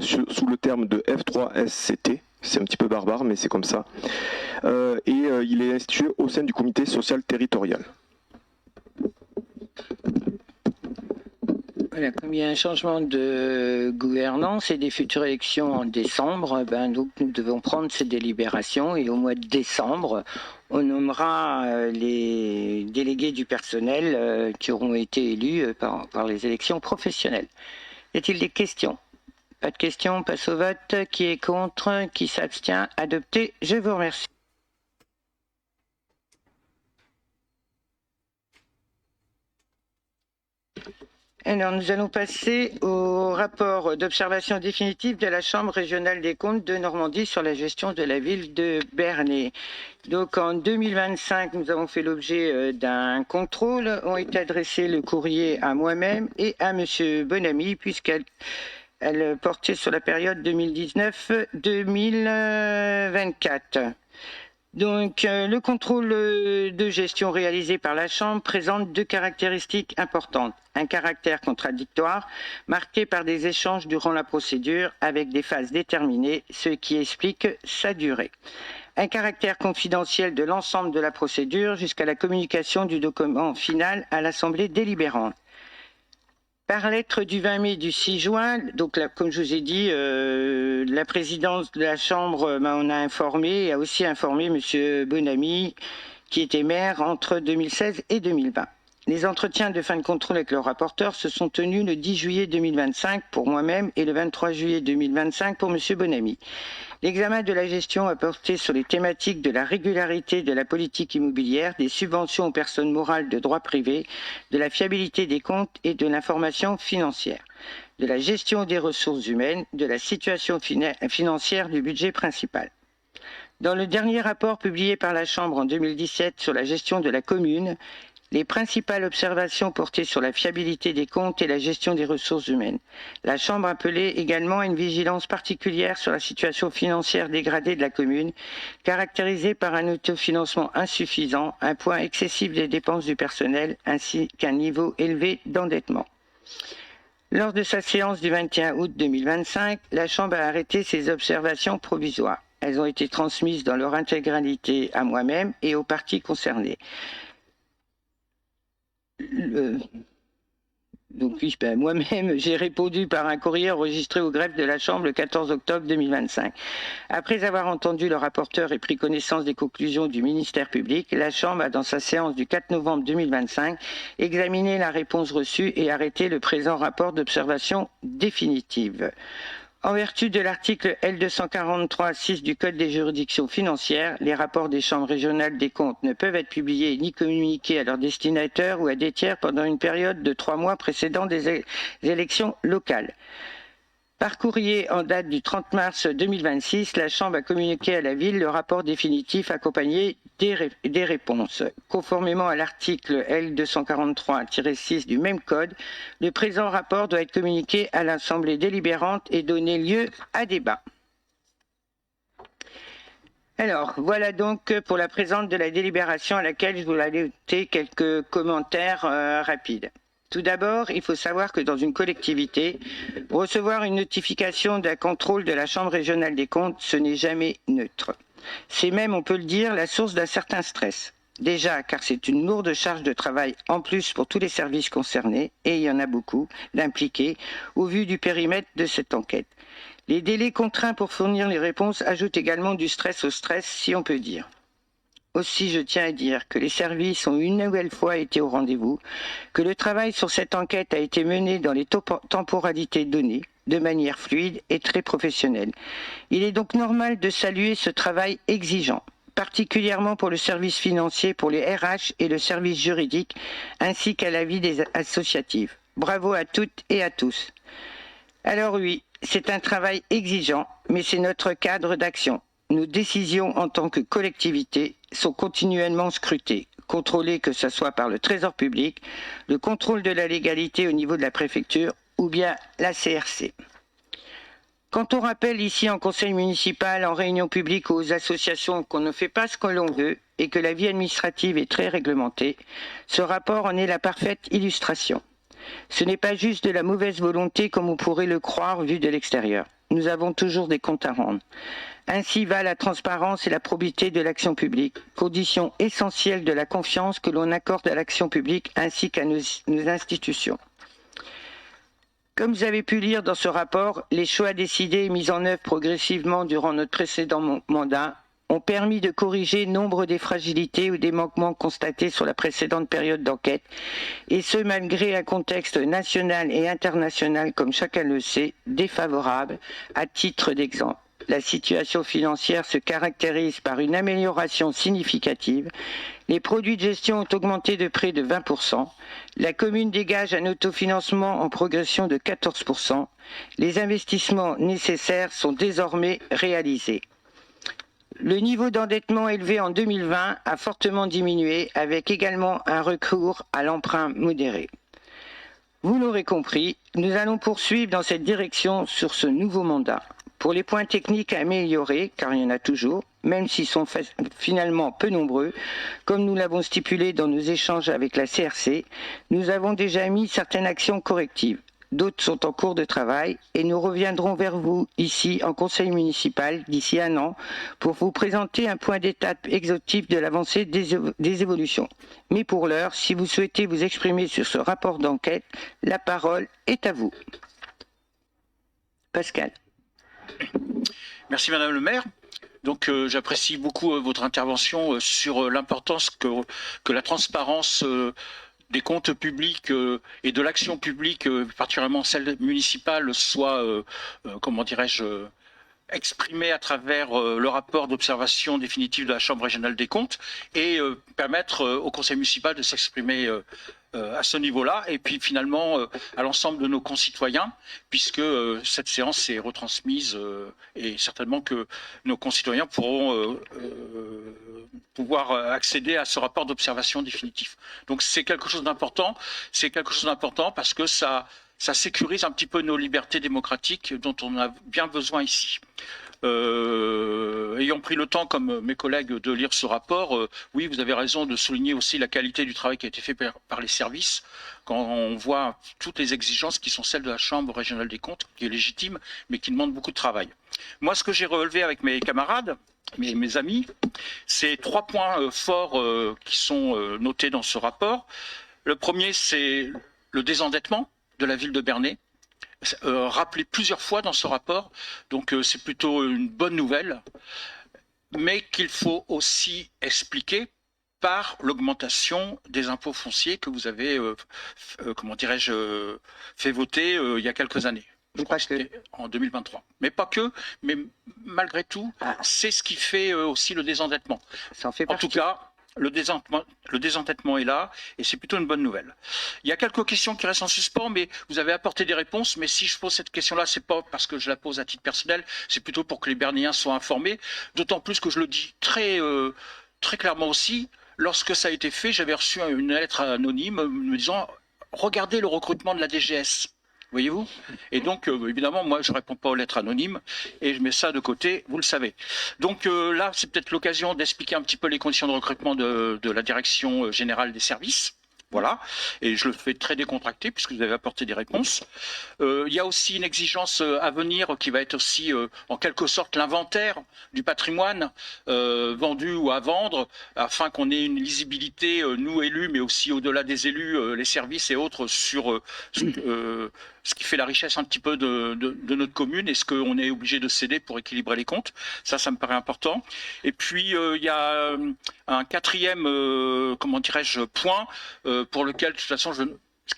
sous le terme de F3SCT. C'est un petit peu barbare, mais c'est comme ça. Il est institué au sein du comité social territorial. Voilà, comme il y a un changement de gouvernance et des futures élections en décembre, donc nous devons prendre ces délibérations et au mois de décembre, on nommera les délégués du personnel qui auront été élus par les élections professionnelles. Y a-t-il des questions? Pas de questions, on passe au vote. Qui est contre? Qui s'abstient? Adopté. Je vous remercie. Alors, nous allons passer au rapport d'observation définitive de la Chambre régionale des comptes de Normandie sur la gestion de la ville de Bernay. Donc, en 2025, nous avons fait l'objet d'un contrôle. Ont été adressés le courrier à moi-même et à Monsieur Bonamy, puisqu'elle portait sur la période 2019-2024. Donc, le contrôle de gestion réalisé par la Chambre présente deux caractéristiques importantes. Un caractère contradictoire, marqué par des échanges durant la procédure avec des phases déterminées, ce qui explique sa durée. Un caractère confidentiel de l'ensemble de la procédure jusqu'à la communication du document final à l'Assemblée délibérante. Par lettre du 20 mai du 6 juin, donc là, comme je vous ai dit, la présidence de la Chambre on a informé et a aussi informé M. Bonamy, qui était maire entre 2016 et 2020. Les entretiens de fin de contrôle avec le rapporteur se sont tenus le 10 juillet 2025 pour moi-même et le 23 juillet 2025 pour M. Bonamy. L'examen de la gestion a porté sur les thématiques de la régularité de la politique immobilière, des subventions aux personnes morales de droit privé, de la fiabilité des comptes et de l'information financière, de la gestion des ressources humaines, de la situation financière du budget principal. Dans le dernier rapport publié par la Chambre en 2017 sur la gestion de la commune, les principales observations portaient sur la fiabilité des comptes et la gestion des ressources humaines. La Chambre appelait également à une vigilance particulière sur la situation financière dégradée de la commune, caractérisée par un autofinancement insuffisant, un poids excessif des dépenses du personnel, ainsi qu'un niveau élevé d'endettement. Lors de sa séance du 21 août 2025, la Chambre a arrêté ses observations provisoires. Elles ont été transmises dans leur intégralité à moi-même et aux parties concernées. Donc oui, moi-même, j'ai répondu par un courrier enregistré au greffe de la Chambre le 14 octobre 2025. Après avoir entendu le rapporteur et pris connaissance des conclusions du ministère public, la Chambre a, dans sa séance du 4 novembre 2025, examiné la réponse reçue et arrêté le présent rapport d'observation définitive. En vertu de l'article L243-6 du Code des juridictions financières, les rapports des chambres régionales des comptes ne peuvent être publiés ni communiqués à leurs destinataires ou à des tiers pendant une période de 3 mois précédant des élections locales. Par courrier en date du 30 mars 2026, la Chambre a communiqué à la ville le rapport définitif accompagné des réponses. Conformément à l'article L243-6 du même code, le présent rapport doit être communiqué à l'Assemblée délibérante et donner lieu à débat. Alors, voilà donc pour la présente de la délibération à laquelle je voulais ajouter quelques commentaires rapides. Tout d'abord, il faut savoir que dans une collectivité, recevoir une notification d'un contrôle de la Chambre régionale des comptes, ce n'est jamais neutre. C'est même, on peut le dire, la source d'un certain stress. Déjà, car c'est une lourde charge de travail en plus pour tous les services concernés, et il y en a beaucoup, d'impliqués, au vu du périmètre de cette enquête. Les délais contraints pour fournir les réponses ajoutent également du stress au stress, si on peut dire. Aussi, je tiens à dire que les services ont une nouvelle fois été au rendez-vous, que le travail sur cette enquête a été mené dans les temporalités données, de manière fluide et très professionnelle. Il est donc normal de saluer ce travail exigeant, particulièrement pour le service financier, pour les RH et le service juridique, ainsi qu'à la vie des associatives. Bravo à toutes et à tous. Alors oui, c'est un travail exigeant, mais c'est notre cadre d'action. Nos décisions en tant que collectivité sont continuellement scrutées, contrôlées que ce soit par le Trésor public, le contrôle de la légalité au niveau de la préfecture ou bien la CRC. Quand on rappelle ici en conseil municipal, en réunion publique ou aux associations qu'on ne fait pas ce que l'on veut et que la vie administrative est très réglementée, ce rapport en est la parfaite illustration. Ce n'est pas juste de la mauvaise volonté comme on pourrait le croire vu de l'extérieur. Nous avons toujours des comptes à rendre. Ainsi va la transparence et la probité de l'action publique, condition essentielle de la confiance que l'on accorde à l'action publique ainsi qu'à nos institutions. Comme vous avez pu lire dans ce rapport, les choix décidés et mis en œuvre progressivement durant notre précédent mandat ont permis de corriger nombre des fragilités ou des manquements constatés sur la précédente période d'enquête, et ce malgré un contexte national et international, comme chacun le sait, défavorable. À titre d'exemple, la situation financière se caractérise par une amélioration significative. Les produits de gestion ont augmenté de près de 20%. La commune dégage un autofinancement en progression de 14%. Les investissements nécessaires sont désormais réalisés. Le niveau d'endettement élevé en 2020 a fortement diminué, avec également un recours à l'emprunt modéré. Vous l'aurez compris, nous allons poursuivre dans cette direction sur ce nouveau mandat. Pour les points techniques à améliorer, car il y en a toujours, même s'ils sont finalement peu nombreux, comme nous l'avons stipulé dans nos échanges avec la CRC, nous avons déjà mis certaines actions correctives. D'autres sont en cours de travail et nous reviendrons vers vous ici en conseil municipal d'ici un an pour vous présenter un point d'étape exhaustif de l'avancée des évolutions. Mais pour l'heure, si vous souhaitez vous exprimer sur ce rapport d'enquête, la parole est à vous. Pascal. Merci Madame le maire. Donc j'apprécie beaucoup votre intervention sur l'importance que la transparence des comptes publics et de l'action publique, particulièrement celle municipale, soit, comment dirais-je, exprimée à travers le rapport d'observation définitive de la Chambre régionale des comptes et permettre au conseil municipal de s'exprimer à ce niveau-là et puis finalement à l'ensemble de nos concitoyens puisque cette séance est retransmise et certainement que nos concitoyens pourront pouvoir accéder à ce rapport d'observation définitif. Donc c'est quelque chose d'important, parce que ça sécurise un petit peu nos libertés démocratiques dont on a bien besoin ici. Ayant pris le temps, comme mes collègues, de lire ce rapport, oui, vous avez raison de souligner aussi la qualité du travail qui a été fait par les services, quand on voit toutes les exigences qui sont celles de la Chambre régionale des comptes, qui est légitime, mais qui demande beaucoup de travail. Moi, ce que j'ai relevé avec mes camarades, mes amis, c'est 3 points forts qui sont notés dans ce rapport. Le premier, c'est le désendettement de la ville de Bernay, rappelé plusieurs fois dans ce rapport, donc c'est plutôt une bonne nouvelle, mais qu'il faut aussi expliquer par l'augmentation des impôts fonciers que vous avez, comment dirais-je, fait voter il y a quelques années. Je crois que c'était en 2023. Mais pas que, mais malgré tout, c'est ce qui fait aussi le désendettement. Ça en fait partie. En tout cas, le désendettement est là et c'est plutôt une bonne nouvelle. Il y a quelques questions qui restent en suspens, mais vous avez apporté des réponses. Mais si je pose cette question-là, c'est pas parce que je la pose à titre personnel, c'est plutôt pour que les Bernéens soient informés. D'autant plus que je le dis très clairement aussi. Lorsque ça a été fait, j'avais reçu une lettre anonyme me disant « Regardez le recrutement de la DGS ». Voyez-vous? Et donc, évidemment, moi, je ne réponds pas aux lettres anonymes et je mets ça de côté, vous le savez. Donc là, c'est peut-être l'occasion d'expliquer un petit peu les conditions de recrutement de la direction générale des services. Voilà, et je le fais très décontracté puisque vous avez apporté des réponses. Il y a aussi une exigence à venir qui va être aussi en quelque sorte l'inventaire du patrimoine vendu ou à vendre afin qu'on ait une lisibilité, nous élus, mais aussi au-delà des élus, les services et autres sur ce qui fait la richesse un petit peu de notre commune et ce qu'on est obligé de céder pour équilibrer les comptes. Ça me paraît important. Et puis, il y a un quatrième, comment dirais-je, point pour lequel, de toute façon,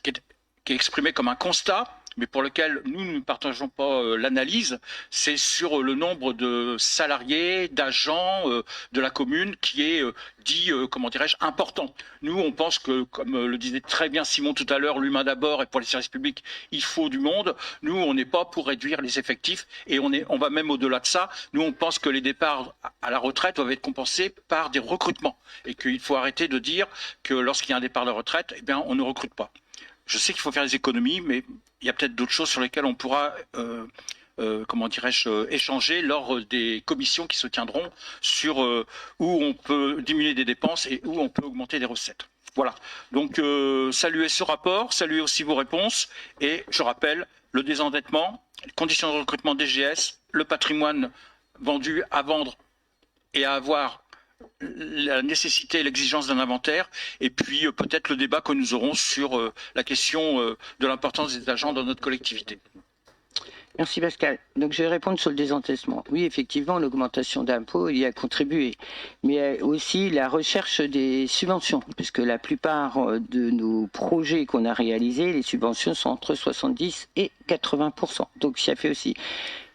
qui est exprimé comme un constat, mais pour lequel nous ne partageons pas l'analyse, c'est sur le nombre de salariés, d'agents de la commune qui est dit, comment dirais-je, important. Nous, on pense que, comme le disait très bien Simon tout à l'heure, l'humain d'abord et pour les services publics, il faut du monde. Nous, on n'est pas pour réduire les effectifs et on va même au-delà de ça. Nous, on pense que les départs à la retraite doivent être compensés par des recrutements et qu'il faut arrêter de dire que lorsqu'il y a un départ de retraite, eh bien, on ne recrute pas. Je sais qu'il faut faire des économies, mais il y a peut-être d'autres choses sur lesquelles on pourra, comment dirais-je, échanger lors des commissions qui se tiendront sur où on peut diminuer des dépenses et où on peut augmenter des recettes. Voilà. Donc, saluer ce rapport, saluer aussi vos réponses. Et je rappelle, le désendettement, les conditions de recrutement DGS, le patrimoine vendu à vendre et à avoir la nécessité et l'exigence d'un inventaire, et puis peut-être le débat que nous aurons sur la question de l'importance des agents dans notre collectivité. Merci Pascal. Donc je vais répondre sur le désendettement. Oui, effectivement, l'augmentation d'impôts y a contribué, mais aussi la recherche des subventions, puisque la plupart de nos projets qu'on a réalisés, les subventions sont entre 70 et 80%. Donc ça fait aussi.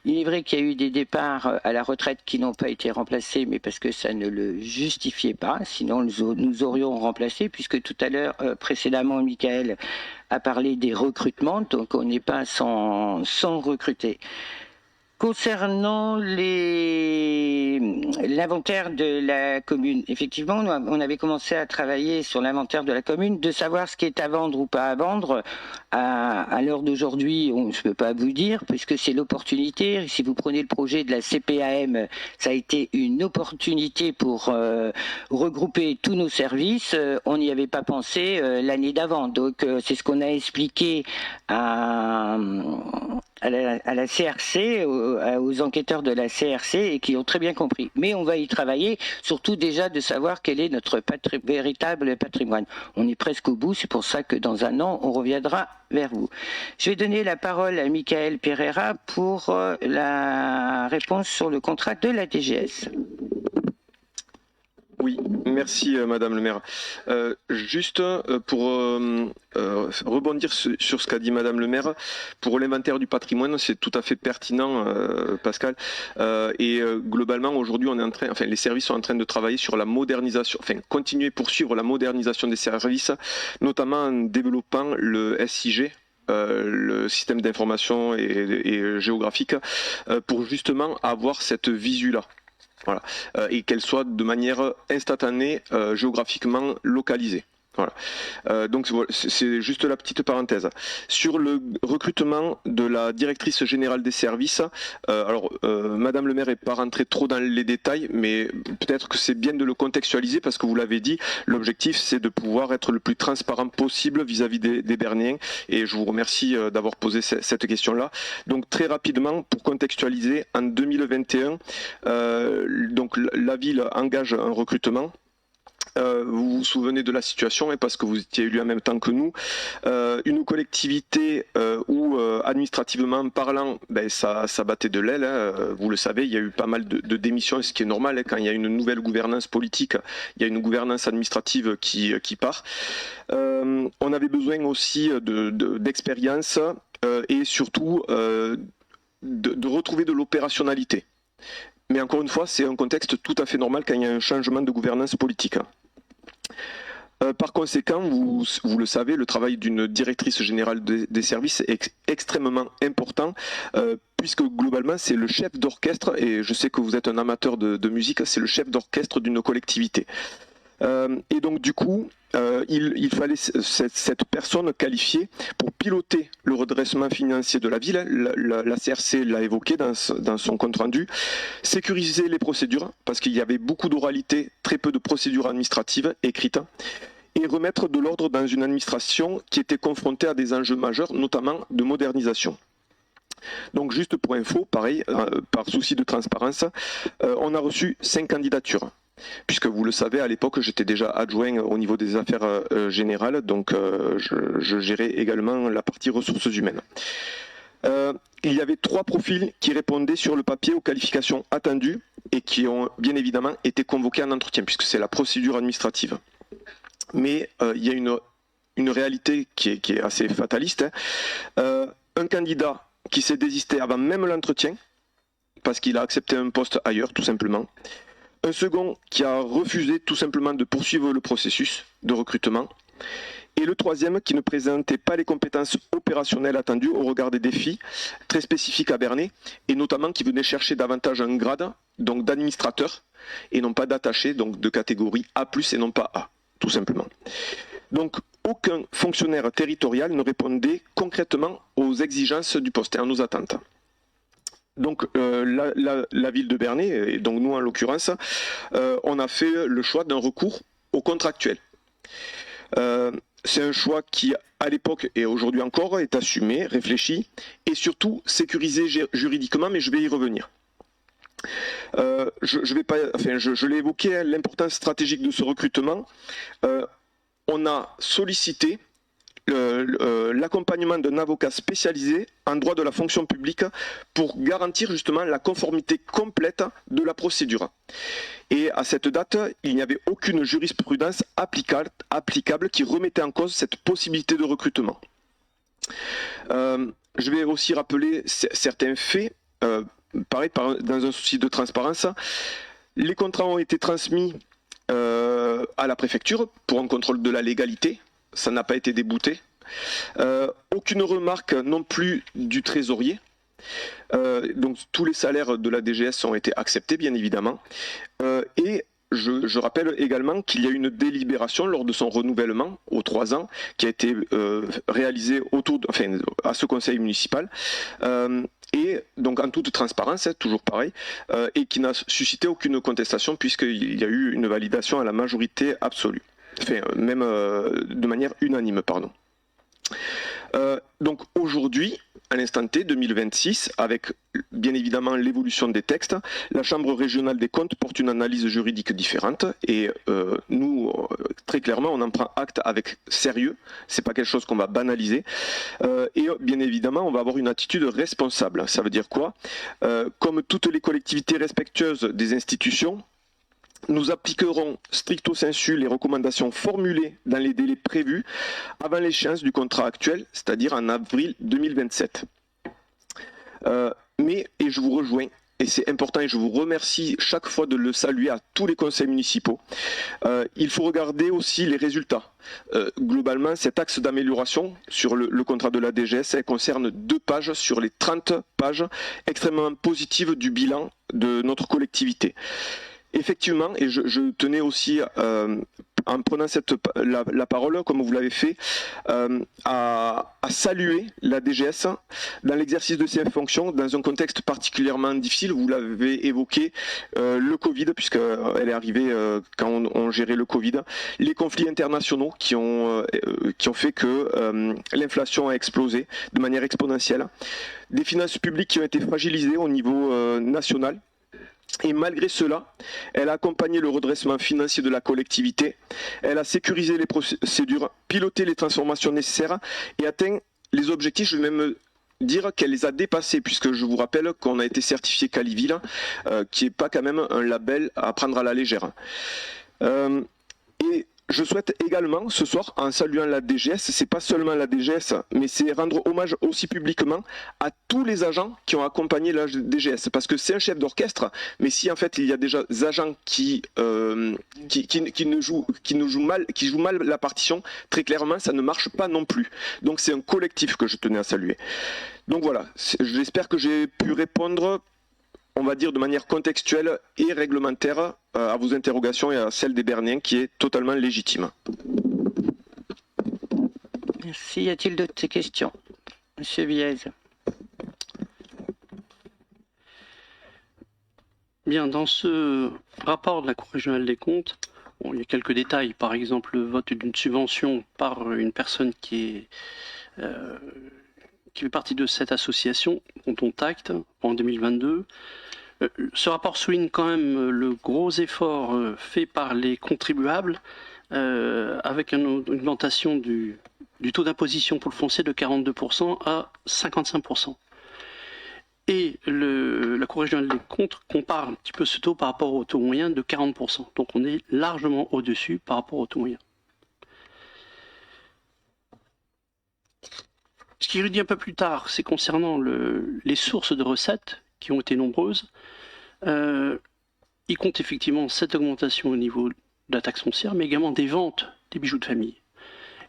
Il est vrai qu'il y a eu des départs à la retraite qui n'ont pas été remplacés, mais parce que ça ne le justifiait pas. Sinon, nous aurions remplacé, puisque tout à l'heure, précédemment, Michael a parlé des recrutements, donc on n'est pas sans recruter. Concernant l'inventaire de la commune, effectivement, on avait commencé à travailler sur l'inventaire de la commune, de savoir ce qui est à vendre ou pas à vendre. À l'heure d'aujourd'hui, je ne peux pas vous dire, puisque c'est l'opportunité. Si vous prenez le projet de la CPAM, ça a été une opportunité pour regrouper tous nos services. On n'y avait pas pensé l'année d'avant. Donc, c'est ce qu'on a expliqué à la CRC, aux enquêteurs de la CRC, et qui ont très bien compris. Mais on va y travailler, surtout déjà de savoir quel est notre véritable patrimoine. On est presque au bout, c'est pour ça que dans un an, on reviendra vers vous. Je vais donner la parole à Michael Pereira pour la réponse sur le contrat de la DGS. Oui, merci Madame le maire. Juste pour rebondir sur ce qu'a dit Madame le maire, pour l'inventaire du patrimoine, c'est tout à fait pertinent, Pascal. Et globalement, aujourd'hui, les services sont en train de travailler sur la modernisation, continuer, poursuivre la modernisation des services, notamment en développant le SIG. Le système d'information et géographique, pour justement avoir cette visu-là. Voilà. Et qu'elle soit de manière instantanée, géographiquement localisée. Voilà. Donc c'est juste la petite parenthèse. Sur le recrutement de la directrice générale des services, Madame le maire n'est pas rentrée trop dans les détails, mais peut-être que c'est bien de le contextualiser parce que vous l'avez dit, l'objectif c'est de pouvoir être le plus transparent possible vis-à-vis des Berniens, et je vous remercie d'avoir posé cette question-là. Donc très rapidement, pour contextualiser, en 2021, donc la ville engage un recrutement. Vous vous souvenez de la situation, et parce que vous étiez élu en même temps que nous, une collectivité où administrativement parlant, ça battait de l'aile, vous le savez, il y a eu pas mal de démissions, ce qui est normal, quand il y a une nouvelle gouvernance politique, il y a une gouvernance administrative qui part. On avait besoin aussi d'expérience et surtout de retrouver de l'opérationnalité. Mais encore une fois, c'est un contexte tout à fait normal quand il y a un changement de gouvernance politique. Par conséquent, vous le savez, le travail d'une directrice générale des services est extrêmement important, puisque globalement c'est le chef d'orchestre, et je sais que vous êtes un amateur de musique, c'est le chef d'orchestre d'une collectivité. Et donc du coup, il fallait cette personne qualifiée pour piloter le redressement financier de la ville. La CRC l'a évoqué dans son compte-rendu. Sécuriser les procédures, parce qu'il y avait beaucoup d'oralité, très peu de procédures administratives écrites. Et remettre de l'ordre dans une administration qui était confrontée à des enjeux majeurs, notamment de modernisation. Donc juste pour info, pareil, par souci de transparence, on a reçu 5 candidatures. Puisque vous le savez, à l'époque, j'étais déjà adjoint au niveau des affaires générales, donc je gérais également la partie ressources humaines. Il y avait 3 profils qui répondaient sur le papier aux qualifications attendues et qui ont bien évidemment été convoqués en entretien, puisque c'est la procédure administrative. Mais il y a une réalité qui est assez fataliste. Un candidat qui s'est désisté avant même l'entretien, parce qu'il a accepté un poste ailleurs, tout simplement. Un second qui a refusé tout simplement de poursuivre le processus de recrutement. Et le troisième qui ne présentait pas les compétences opérationnelles attendues au regard des défis très spécifiques à Bernay, et notamment qui venait chercher davantage un grade, donc d'administrateur, et non pas d'attaché, donc de catégorie A+, et non pas A, tout simplement. Donc aucun fonctionnaire territorial ne répondait concrètement aux exigences du poste et à nos attentes. Donc la ville de Bernay, et donc nous en l'occurrence, on a fait le choix d'un recours au contractuel. C'est un choix qui, à l'époque et aujourd'hui encore, est assumé, réfléchi et surtout sécurisé juridiquement, mais je vais y revenir. Je l'ai évoqué, hein, l'importance stratégique de ce recrutement. On a sollicité l'accompagnement d'un avocat spécialisé en droit de la fonction publique pour garantir justement la conformité complète de la procédure. Et à cette date, il n'y avait aucune jurisprudence applicable qui remettait en cause cette possibilité de recrutement. Je vais aussi rappeler certains faits. Pareil, dans un souci de transparence, les contrats ont été transmis à la préfecture pour un contrôle de la légalité. Ça n'a pas été débouté. Aucune remarque non plus du trésorier. Donc tous les salaires de la DGS ont été acceptés, bien évidemment. Et je rappelle également qu'il y a eu une délibération lors de son renouvellement aux 3 ans qui a été réalisée à ce conseil municipal. Et donc en toute transparence, toujours pareil, et qui n'a suscité aucune contestation puisqu'il y a eu une validation à la majorité absolue. Enfin, même de manière unanime, pardon. Donc aujourd'hui, à l'instant T 2026, avec bien évidemment l'évolution des textes, la Chambre régionale des comptes porte une analyse juridique différente et nous, très clairement, on en prend acte avec sérieux. C'est pas quelque chose qu'on va banaliser et bien évidemment, on va avoir une attitude responsable. Ça veut dire quoi? Comme toutes les collectivités respectueuses des institutions, nous appliquerons stricto sensu les recommandations formulées dans les délais prévus avant l'échéance du contrat actuel, c'est-à-dire en avril 2027. Et je vous rejoins, et c'est important, et je vous remercie chaque fois de le saluer à tous les conseils municipaux, il faut regarder aussi les résultats. Globalement, cet axe d'amélioration sur le contrat de la DGS elle concerne 2 pages sur les 30 pages extrêmement positives du bilan de notre collectivité. Effectivement, et je tenais aussi, en prenant la parole, comme vous l'avez fait, à saluer la DGS dans l'exercice de ses fonctions, dans un contexte particulièrement difficile. Vous l'avez évoqué, le Covid, puisqu'elle est arrivée quand on gérait le Covid, les conflits internationaux qui ont fait que l'inflation a explosé de manière exponentielle, des finances publiques qui ont été fragilisées au niveau national. Et malgré cela, elle a accompagné le redressement financier de la collectivité, elle a sécurisé les procédures, piloté les transformations nécessaires et atteint les objectifs, je vais même dire qu'elle les a dépassés, puisque je vous rappelle qu'on a été certifié Caliville, qui n'est pas quand même un label à prendre à la légère. Et je souhaite également, ce soir, en saluant la DGS, c'est pas seulement la DGS, mais c'est rendre hommage aussi publiquement à tous les agents qui ont accompagné la DGS, parce que c'est un chef d'orchestre, mais si en fait il y a déjà des agents qui jouent mal la partition, très clairement ça ne marche pas non plus. Donc c'est un collectif que je tenais à saluer. Donc voilà, j'espère que j'ai pu répondre, on va dire de manière contextuelle et réglementaire à vos interrogations et à celle des Berniens qui est totalement légitime. Merci. Y a-t-il d'autres questions? Monsieur Viez. Bien, dans ce rapport de la Cour régionale des comptes, il y a quelques détails. Par exemple, le vote d'une subvention par une personne qui fait partie de cette association, dont on acte en 2022. Ce rapport souligne quand même le gros effort fait par les contribuables avec une augmentation du taux d'imposition pour le foncier de 42% à 55%. Et la Cour régionale des comptes compare un petit peu ce taux par rapport au taux moyen de 40%. Donc on est largement au-dessus par rapport au taux moyen. Ce qui est dit un peu plus tard, c'est concernant les sources de recettes qui ont été nombreuses. Il compte effectivement cette augmentation au niveau de la taxe foncière, mais également des ventes des bijoux de famille.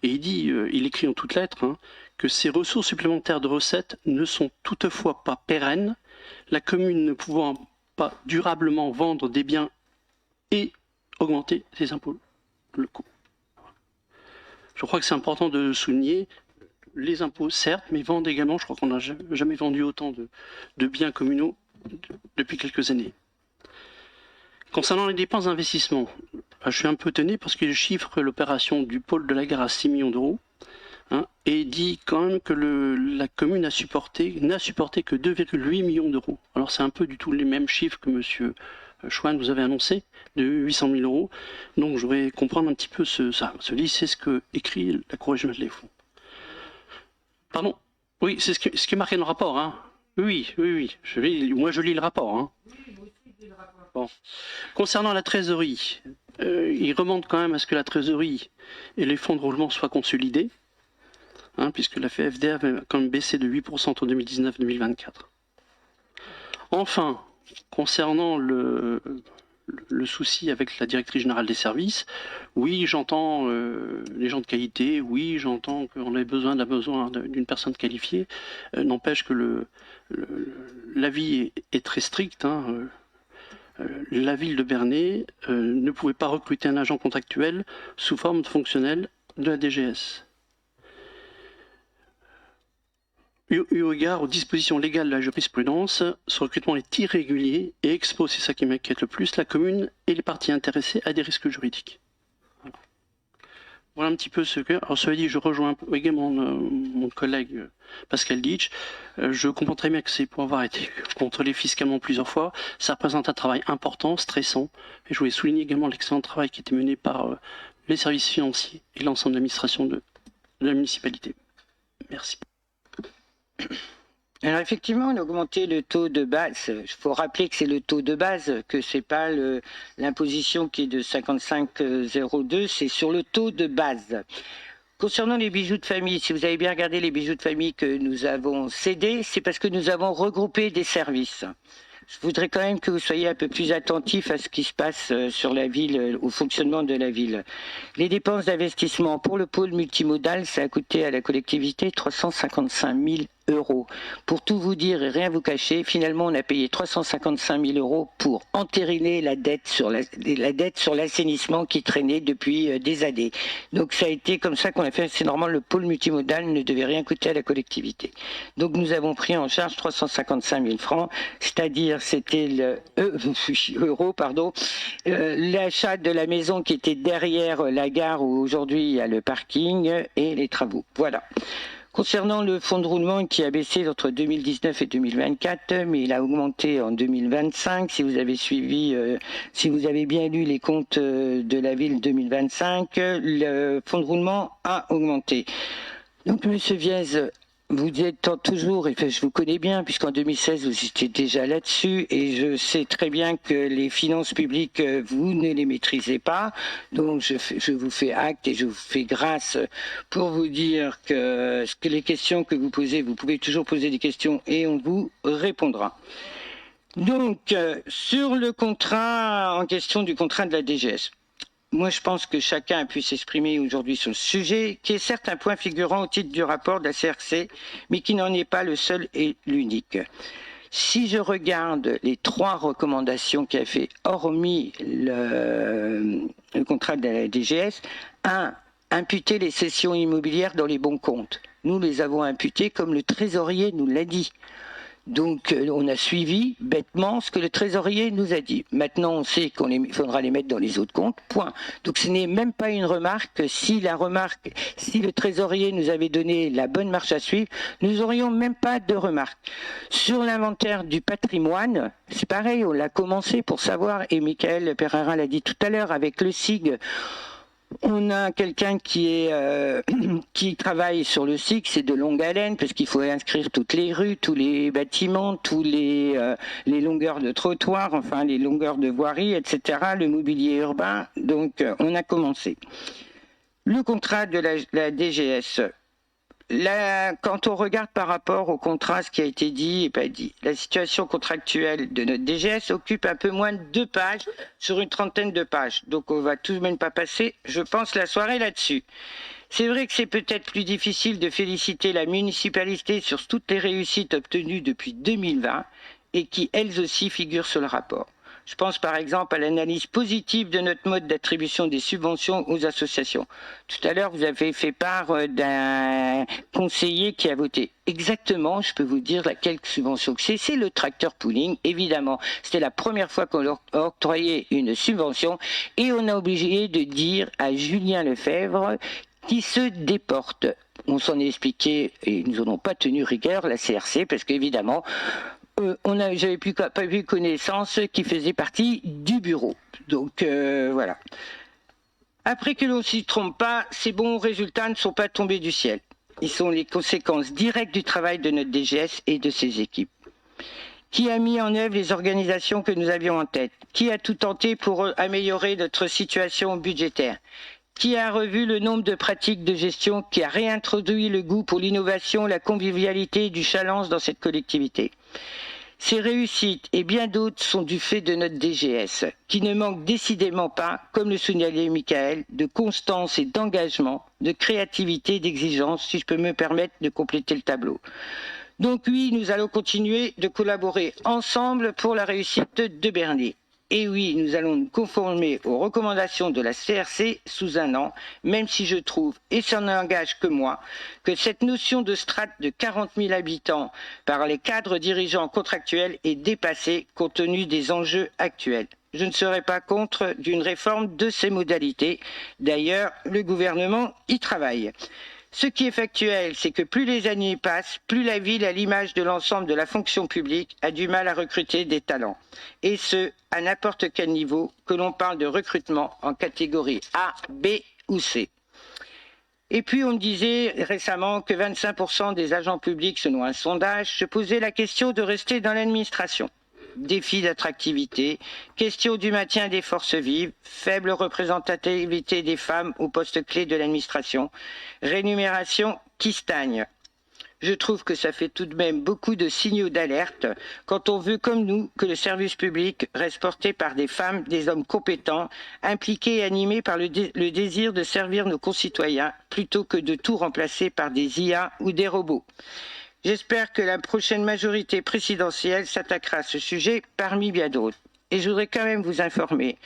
Et il écrit en toutes lettres que ces ressources supplémentaires de recettes ne sont toutefois pas pérennes, la commune ne pouvant pas durablement vendre des biens et augmenter ses impôts locaux. Je crois que c'est important de souligner les impôts, certes, mais vendre également. Je crois qu'on n'a jamais vendu autant de biens communaux depuis quelques années. Concernant les dépenses d'investissement, je suis un peu étonné parce qu'il chiffre l'opération du pôle de la gare à 6 millions d'euros, hein, et dit quand même que la commune n'a supporté que 2,8 millions d'euros. Alors c'est un peu du tout les mêmes chiffres que monsieur Chouane vous avez annoncé, de 800 000 euros. Donc je voudrais comprendre un petit peu ça. Ce livre, c'est ce que écrit la Cour régionale des Fonds. Pardon? Oui, c'est ce qui est marqué dans le rapport. Hein. Oui. Moi, je lis le rapport. Hein. Bon. Concernant la trésorerie, il remonte quand même à ce que la trésorerie et les fonds de roulement soient consolidés, hein, puisque la FFDA avait quand même baissé de 8% en 2019-2024. Enfin, concernant le souci avec la directrice générale des services, oui, j'entends les gens de qualité, oui, j'entends qu'on a besoin d'une personne qualifiée, n'empêche que l'avis est très strict. Hein, la ville de Bernay ne pouvait pas recruter un agent contractuel sous forme de fonctionnel de la DGS. Eu égard aux dispositions légales de la jurisprudence, ce recrutement est irrégulier et expose, c'est ça qui m'inquiète le plus, la commune et les parties intéressées à des risques juridiques. Voilà un petit peu ce que... Alors cela dit, je rejoins également mon collègue Pascal Ditch. Je comprends très bien que c'est pour avoir été contrôlé fiscalement plusieurs fois. Ça représente un travail important, stressant. Et je voulais souligner également l'excellent travail qui était mené par les services financiers et l'ensemble de l'administration de la municipalité. Merci. Alors effectivement, on a augmenté le taux de base. Il faut rappeler que c'est le taux de base, que c'est pas l'imposition qui est de 55,02, c'est sur le taux de base. Concernant les bijoux de famille, si vous avez bien regardé les bijoux de famille que nous avons cédés, c'est parce que nous avons regroupé des services. Je voudrais quand même que vous soyez un peu plus attentifs à ce qui se passe sur la ville, au fonctionnement de la ville. Les dépenses d'investissement pour le pôle multimodal, ça a coûté à la collectivité 355 000 euros. Pour tout vous dire et rien vous cacher, finalement on a payé 355 000 euros pour entériner la dette sur l'assainissement qui traînait depuis des années. Donc ça a été comme ça qu'on a fait. C'est normal, le pôle multimodal ne devait rien coûter à la collectivité. Donc nous avons pris en charge 355 000 francs, c'est-à-dire c'était l'achat de la maison qui était derrière la gare où aujourd'hui il y a le parking et les travaux. Voilà. Concernant le fonds de roulement qui a baissé entre 2019 et 2024, mais il a augmenté en 2025. Si vous avez suivi, si vous avez bien lu les comptes de la ville 2025, le fonds de roulement a augmenté. Donc, Monsieur Viez, vous êtes toujours, et je vous connais bien, puisqu'en 2016, vous étiez déjà là-dessus, et je sais très bien que les finances publiques, vous ne les maîtrisez pas. Donc, je vous fais acte et je vous fais grâce pour vous dire que les questions que vous posez, vous pouvez toujours poser des questions et on vous répondra. Donc, sur le contrat en question du contrat de la DGS. Moi, je pense que chacun a pu s'exprimer aujourd'hui sur le sujet, qui est certes un point figurant au titre du rapport de la CRC, mais qui n'en est pas le seul et l'unique. Si je regarde les 3 recommandations qu'a fait, hormis le contrat de la DGS, 1. Imputer les cessions immobilières dans les bons comptes. Nous les avons imputées comme le trésorier nous l'a dit. Donc, on a suivi bêtement ce que le trésorier nous a dit. Maintenant, on sait qu'il faudra les mettre dans les autres comptes, point. Donc, ce n'est même pas une remarque. Si le trésorier nous avait donné la bonne marche à suivre, nous n'aurions même pas de remarque. Sur l'inventaire du patrimoine, c'est pareil, on l'a commencé pour savoir, et Michael Pereira l'a dit tout à l'heure, avec le SIG, on a quelqu'un qui travaille sur le SIG, c'est de longue haleine, parce qu'il faut inscrire toutes les rues, tous les bâtiments, tous les longueurs de trottoirs, enfin les longueurs de voiries, etc., le mobilier urbain. Donc, on a commencé. Le contrat de la DGS. Quand on regarde par rapport au contrat, ce qui a été dit et pas dit, la situation contractuelle de notre DGS occupe un peu moins de 2 pages sur une 30aine de pages. Donc on va tout de même pas passer, je pense, la soirée là-dessus. C'est vrai que c'est peut-être plus difficile de féliciter la municipalité sur toutes les réussites obtenues depuis 2020 et qui, elles aussi, figurent sur le rapport. Je pense par exemple à l'analyse positive de notre mode d'attribution des subventions aux associations. Tout à l'heure, vous avez fait part d'un conseiller qui a voté exactement, je peux vous dire laquelle subvention que c'est le tracteur pooling, évidemment. C'était la première fois qu'on leur octroyait une subvention et on a obligé de dire à Julien Lefebvre qui se déporte. on s'en est expliqué et nous n'en avons pas tenu rigueur, la CRC, parce qu'évidemment, j'avais pas eu connaissance qui faisait partie du bureau. Donc voilà. Après que l'on ne s'y trompe pas, ces bons résultats ne sont pas tombés du ciel. Ils sont les conséquences directes du travail de notre DGS et de ses équipes. Qui a mis en œuvre les organisations que nous avions en tête? Qui a tout tenté pour améliorer notre situation budgétaire? Qui a revu le nombre de pratiques de gestion? Qui a réintroduit le goût pour l'innovation, la convivialité et du challenge dans cette collectivité? Ces réussites et bien d'autres sont du fait de notre DGS, qui ne manque décidément pas, comme le soulignait Michael, de constance et d'engagement, de créativité et d'exigence, si je peux me permettre de compléter le tableau. Donc oui, nous allons continuer de collaborer ensemble pour la réussite de Bernay. Et oui, nous allons nous conformer aux recommandations de la CRC sous un an, même si je trouve, et ça n'engage que moi, que cette notion de strate de 40 000 habitants par les cadres dirigeants contractuels est dépassée compte tenu des enjeux actuels. Je ne serai pas contre d'une réforme de ces modalités. D'ailleurs, le gouvernement y travaille. Ce qui est factuel, c'est que plus les années passent, plus la ville, à l'image de l'ensemble de la fonction publique, a du mal à recruter des talents. Et ce, à n'importe quel niveau, que l'on parle de recrutement en catégorie A, B ou C. Et puis on me disait récemment que 25% des agents publics, selon un sondage, se posaient la question de rester dans l'administration. Défi d'attractivité, question du maintien des forces vives, faible représentativité des femmes aux postes clés de l'administration, rémunération qui stagne. Je trouve que ça fait tout de même beaucoup de signaux d'alerte quand on veut, comme nous, que le service public reste porté par des femmes, des hommes compétents, impliqués et animés par le désir de servir nos concitoyens, plutôt que de tout remplacer par des IA ou des robots. J'espère que la prochaine majorité présidentielle s'attaquera à ce sujet parmi bien d'autres. Et je voudrais quand même vous informer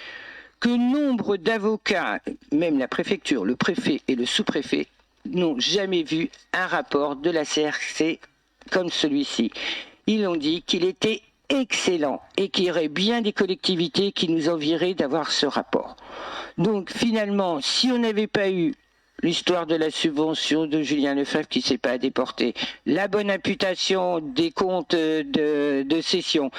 que nombre d'avocats, même la préfecture, le préfet et le sous-préfet, n'ont jamais vu un rapport de la CRC comme celui-ci. Ils ont dit qu'il était excellent et qu'il y aurait bien des collectivités qui nous envieraient d'avoir ce rapport. Donc finalement, si on n'avait pas eu l'histoire de la subvention de Julien Lefebvre qui ne s'est pas déporté, la bonne imputation des comptes de cession,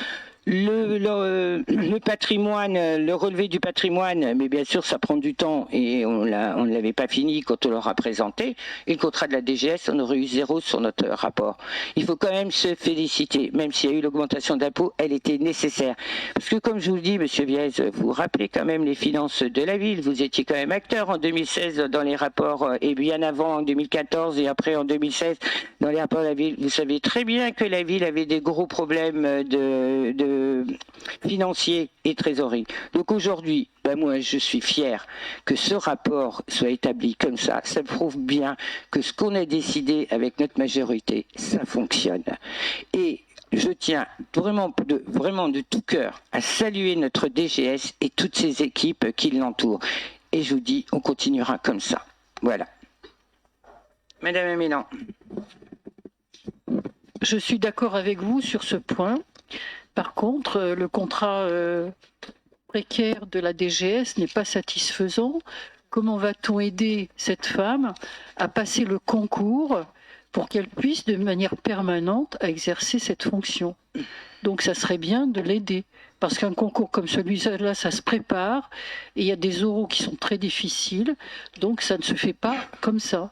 le patrimoine, le relevé du patrimoine, mais bien sûr ça prend du temps et on ne l'avait pas fini quand on l'aura présenté, et le contrat de la DGS, on aurait eu 0 sur notre rapport. Il faut quand même se féliciter, même s'il y a eu l'augmentation d'impôts, elle était nécessaire. Parce que comme je vous le dis, Monsieur Viez, vous vous rappelez quand même les finances de la ville, vous étiez quand même acteur en 2016 dans les rapports, et bien avant en 2014 et après en 2016 dans les rapports de la ville. Vous savez très bien que la ville avait des gros problèmes de financiers et trésorerie. Donc aujourd'hui, moi je suis fier que ce rapport soit établi comme ça. Ça prouve bien que ce qu'on a décidé avec notre majorité, ça fonctionne. Et je tiens vraiment de tout cœur à saluer notre DGS et toutes ses équipes qui l'entourent. Et je vous dis, on continuera comme ça. Voilà. Madame Amélan. Je suis d'accord avec vous sur ce point. Par contre, le contrat précaire de la DGS n'est pas satisfaisant. Comment va-t-on aider cette femme à passer le concours pour qu'elle puisse de manière permanente à exercer cette fonction? Donc ça serait bien de l'aider. Parce qu'un concours comme celui-là, ça se prépare et il y a des oraux qui sont très difficiles. Donc ça ne se fait pas comme ça.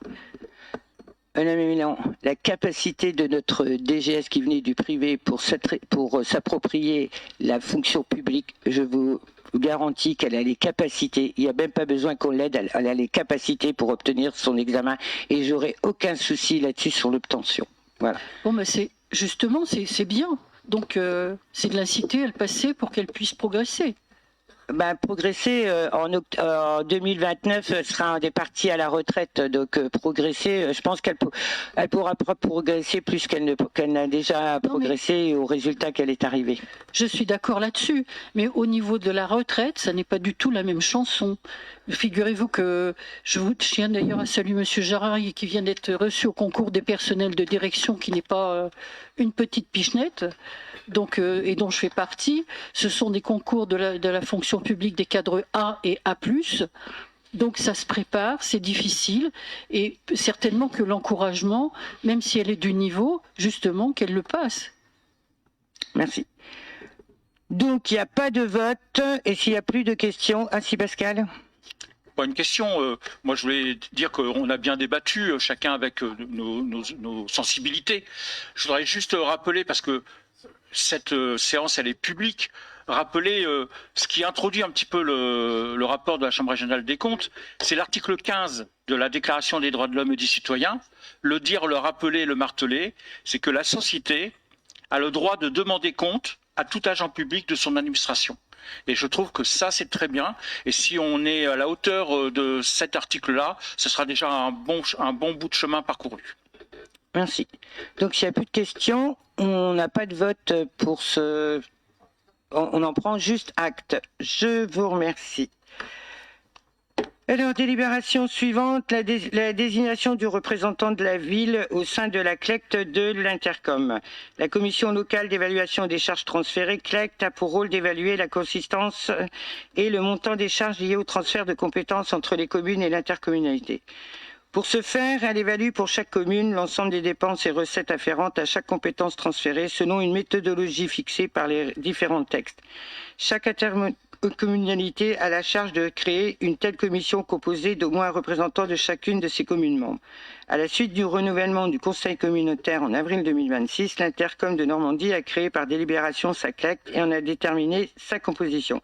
Madame Milan, la capacité de notre DGS qui venait du privé pour s'approprier la fonction publique, je vous garantis qu'elle a les capacités, il n'y a même pas besoin qu'on l'aide, elle a les capacités pour obtenir son examen et j'aurai aucun souci là-dessus sur l'obtention. Voilà. Bon, mais justement, c'est bien. Donc c'est de l'inciter à le passer pour qu'elle puisse progresser. Progresser en 2029 sera un des partis à la retraite, donc progresser, je pense qu'elle pourra progresser plus qu'elle n'a déjà progressé au résultat qu'elle est arrivée. Je suis d'accord là-dessus, mais au niveau de la retraite, ça n'est pas du tout la même chanson. Figurez-vous que je tiens d'ailleurs à saluer Monsieur Jarry qui vient d'être reçu au concours des personnels de direction, qui n'est pas une petite pichenette. Donc, et dont je fais partie, ce sont des concours de la fonction publique des cadres A et A+. Donc ça se prépare, c'est difficile, et certainement que l'encouragement, même si elle est du niveau, justement, qu'elle le passe. Merci. Donc, il n'y a pas de vote. Et s'il n'y a plus de questions, ah si, Pascal. Bon, une question, moi je voulais dire qu'on a bien débattu, chacun avec nos sensibilités. Je voudrais juste rappeler, parce que cette séance elle est publique, rappeler ce qui introduit un petit peu le rapport de la Chambre régionale des comptes, c'est l'article 15 de la Déclaration des droits de l'homme et du citoyen. Le dire, le rappeler, le marteler, c'est que la société a le droit de demander compte à tout agent public de son administration. Et je trouve que ça, c'est très bien. Et si on est à la hauteur de cet article-là, ce sera déjà un bon bout de chemin parcouru. Merci. Donc, s'il n'y a plus de questions, on n'a pas de vote pour ce... On en prend juste acte. Je vous remercie. Alors, délibération suivante, la désignation du représentant de la ville au sein de la CLECT de l'Intercom. La commission locale d'évaluation des charges transférées, CLECT, a pour rôle d'évaluer la consistance et le montant des charges liées au transfert de compétences entre les communes et l'intercommunalité. Pour ce faire, elle évalue pour chaque commune l'ensemble des dépenses et recettes afférentes à chaque compétence transférée selon une méthodologie fixée par les différents textes. Chaque intercommunalité a la charge de créer une telle commission composée d'au moins un représentant de chacune de ses communes membres. À la suite du renouvellement du conseil communautaire en avril 2026, l'Intercom de Normandie a créé par délibération sa CLECT et en a déterminé sa composition.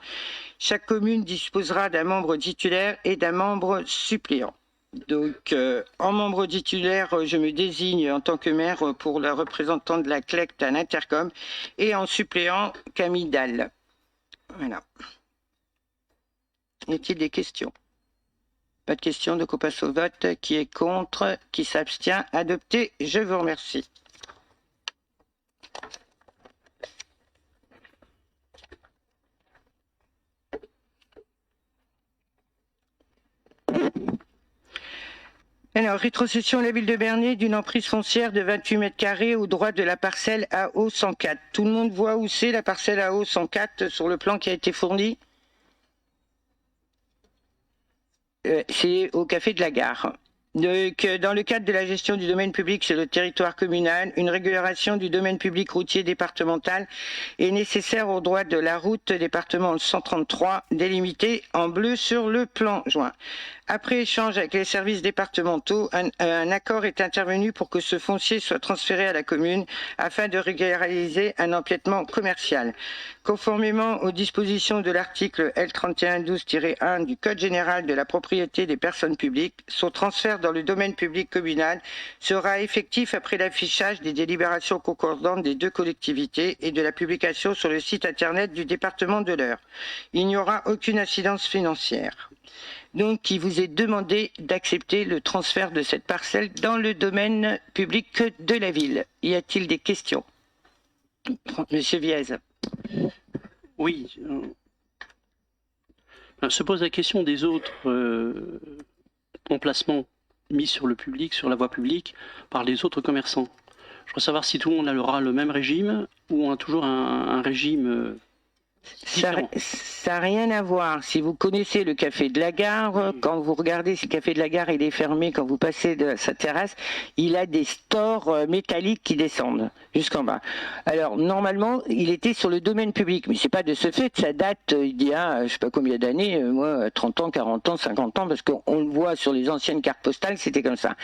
Chaque commune disposera d'un membre titulaire et d'un membre suppléant. Donc, en membre titulaire, je me désigne en tant que maire pour la représentante de la CLECT à l'Intercom et en suppléant Camille Dalle. Voilà. Y a-t-il des questions? Pas de questions, donc on passe au vote. Qui est contre? Qui s'abstient? Adopté. Je vous remercie. Alors, rétrocession à la ville de Bernay d'une emprise foncière de 28 mètres carrés au droit de la parcelle AO 104. Tout le monde voit où c'est la parcelle AO 104 sur le plan qui a été fourni? C'est au Café de la Gare. Donc, dans le cadre de la gestion du domaine public sur le territoire communal, une régulation du domaine public routier départemental est nécessaire au droit de la route département 133 délimitée en bleu sur le plan joint. Après échange avec les services départementaux, un accord est intervenu pour que ce foncier soit transféré à la commune afin de régulariser un empiètement commercial. Conformément aux dispositions de l'article L3112-1 du Code général de la propriété des personnes publiques, son transfert dans le domaine public communal sera effectif après l'affichage des délibérations concordantes des deux collectivités et de la publication sur le site internet du département de l'Eure. Il n'y aura aucune incidence financière. Donc, il vous est demandé d'accepter le transfert de cette parcelle dans le domaine public de la ville. Y a-t-il des questions? Monsieur Viez. Oui. Se pose la question des autres emplacements mis sur le public, sur la voie publique, par les autres commerçants. Je voudrais savoir si tout le monde aura le même régime ou on a toujours un régime Ça n'a rien à voir. Si vous connaissez le Café de la Gare, quand vous regardez si le Café de la Gare il est fermé, quand vous passez de sa terrasse, il a des stores métalliques qui descendent jusqu'en bas. Alors normalement, il était sur le domaine public, mais c'est pas de ce fait. Ça date il y a je sais pas combien d'années, moi 30 ans, 40 ans, 50 ans, parce qu'on le voit sur les anciennes cartes postales, c'était comme ça.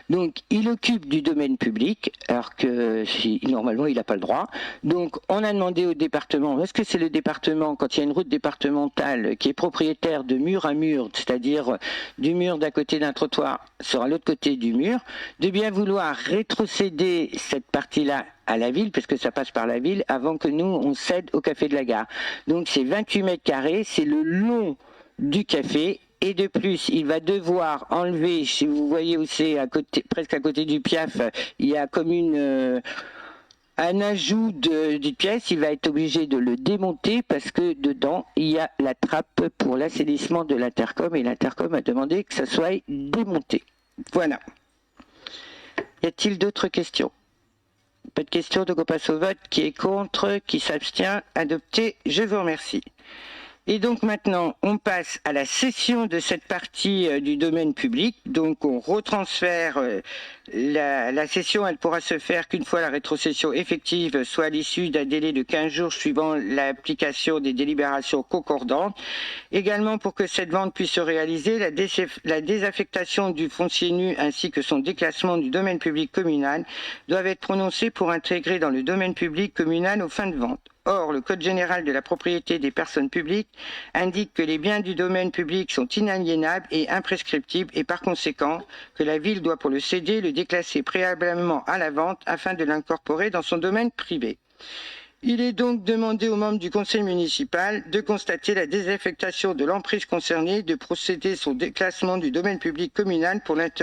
Donc il occupe du domaine public, alors que normalement il n'a pas le droit. Donc on a demandé au département, est-ce que c'est le département, quand il y a une route départementale qui est propriétaire de mur à mur, c'est-à-dire du mur d'un côté d'un trottoir sur l'autre côté du mur, de bien vouloir rétrocéder cette partie-là à la ville, parce que ça passe par la ville, avant que nous, on cède au Café de la Gare. Donc c'est 28 mètres carrés, c'est le long du café, et de plus, il va devoir enlever, si vous voyez où c'est, presque à côté du Piaf, il y a comme un ajout d'une pièce, il va être obligé de le démonter parce que dedans, il y a la trappe pour l'assainissement de l'Intercom et l'Intercom a demandé que ça soit démonté. Voilà. Y a-t-il d'autres questions? Pas de questions, donc on passe au vote. Qui est contre? Qui s'abstient? Adopté. Je vous remercie. Et donc maintenant, on passe à la cession de cette partie du domaine public. Donc on retransfère la cession, elle pourra se faire qu'une fois la rétrocession effective, soit à l'issue d'un délai de 15 jours suivant l'application des délibérations concordantes. Également, pour que cette vente puisse se réaliser, la désaffectation du foncier nu ainsi que son déclassement du domaine public communal doivent être prononcés pour intégrer dans le domaine public communal aux fins de vente. Or, le Code général de la propriété des personnes publiques indique que les biens du domaine public sont inaliénables et imprescriptibles et par conséquent que la ville doit pour le céder le déclasser préalablement à la vente afin de l'incorporer dans son domaine privé. Il est donc demandé aux membres du conseil municipal de constater la désaffectation de l'emprise concernée, de procéder son déclassement du domaine public communal pour l'intégrer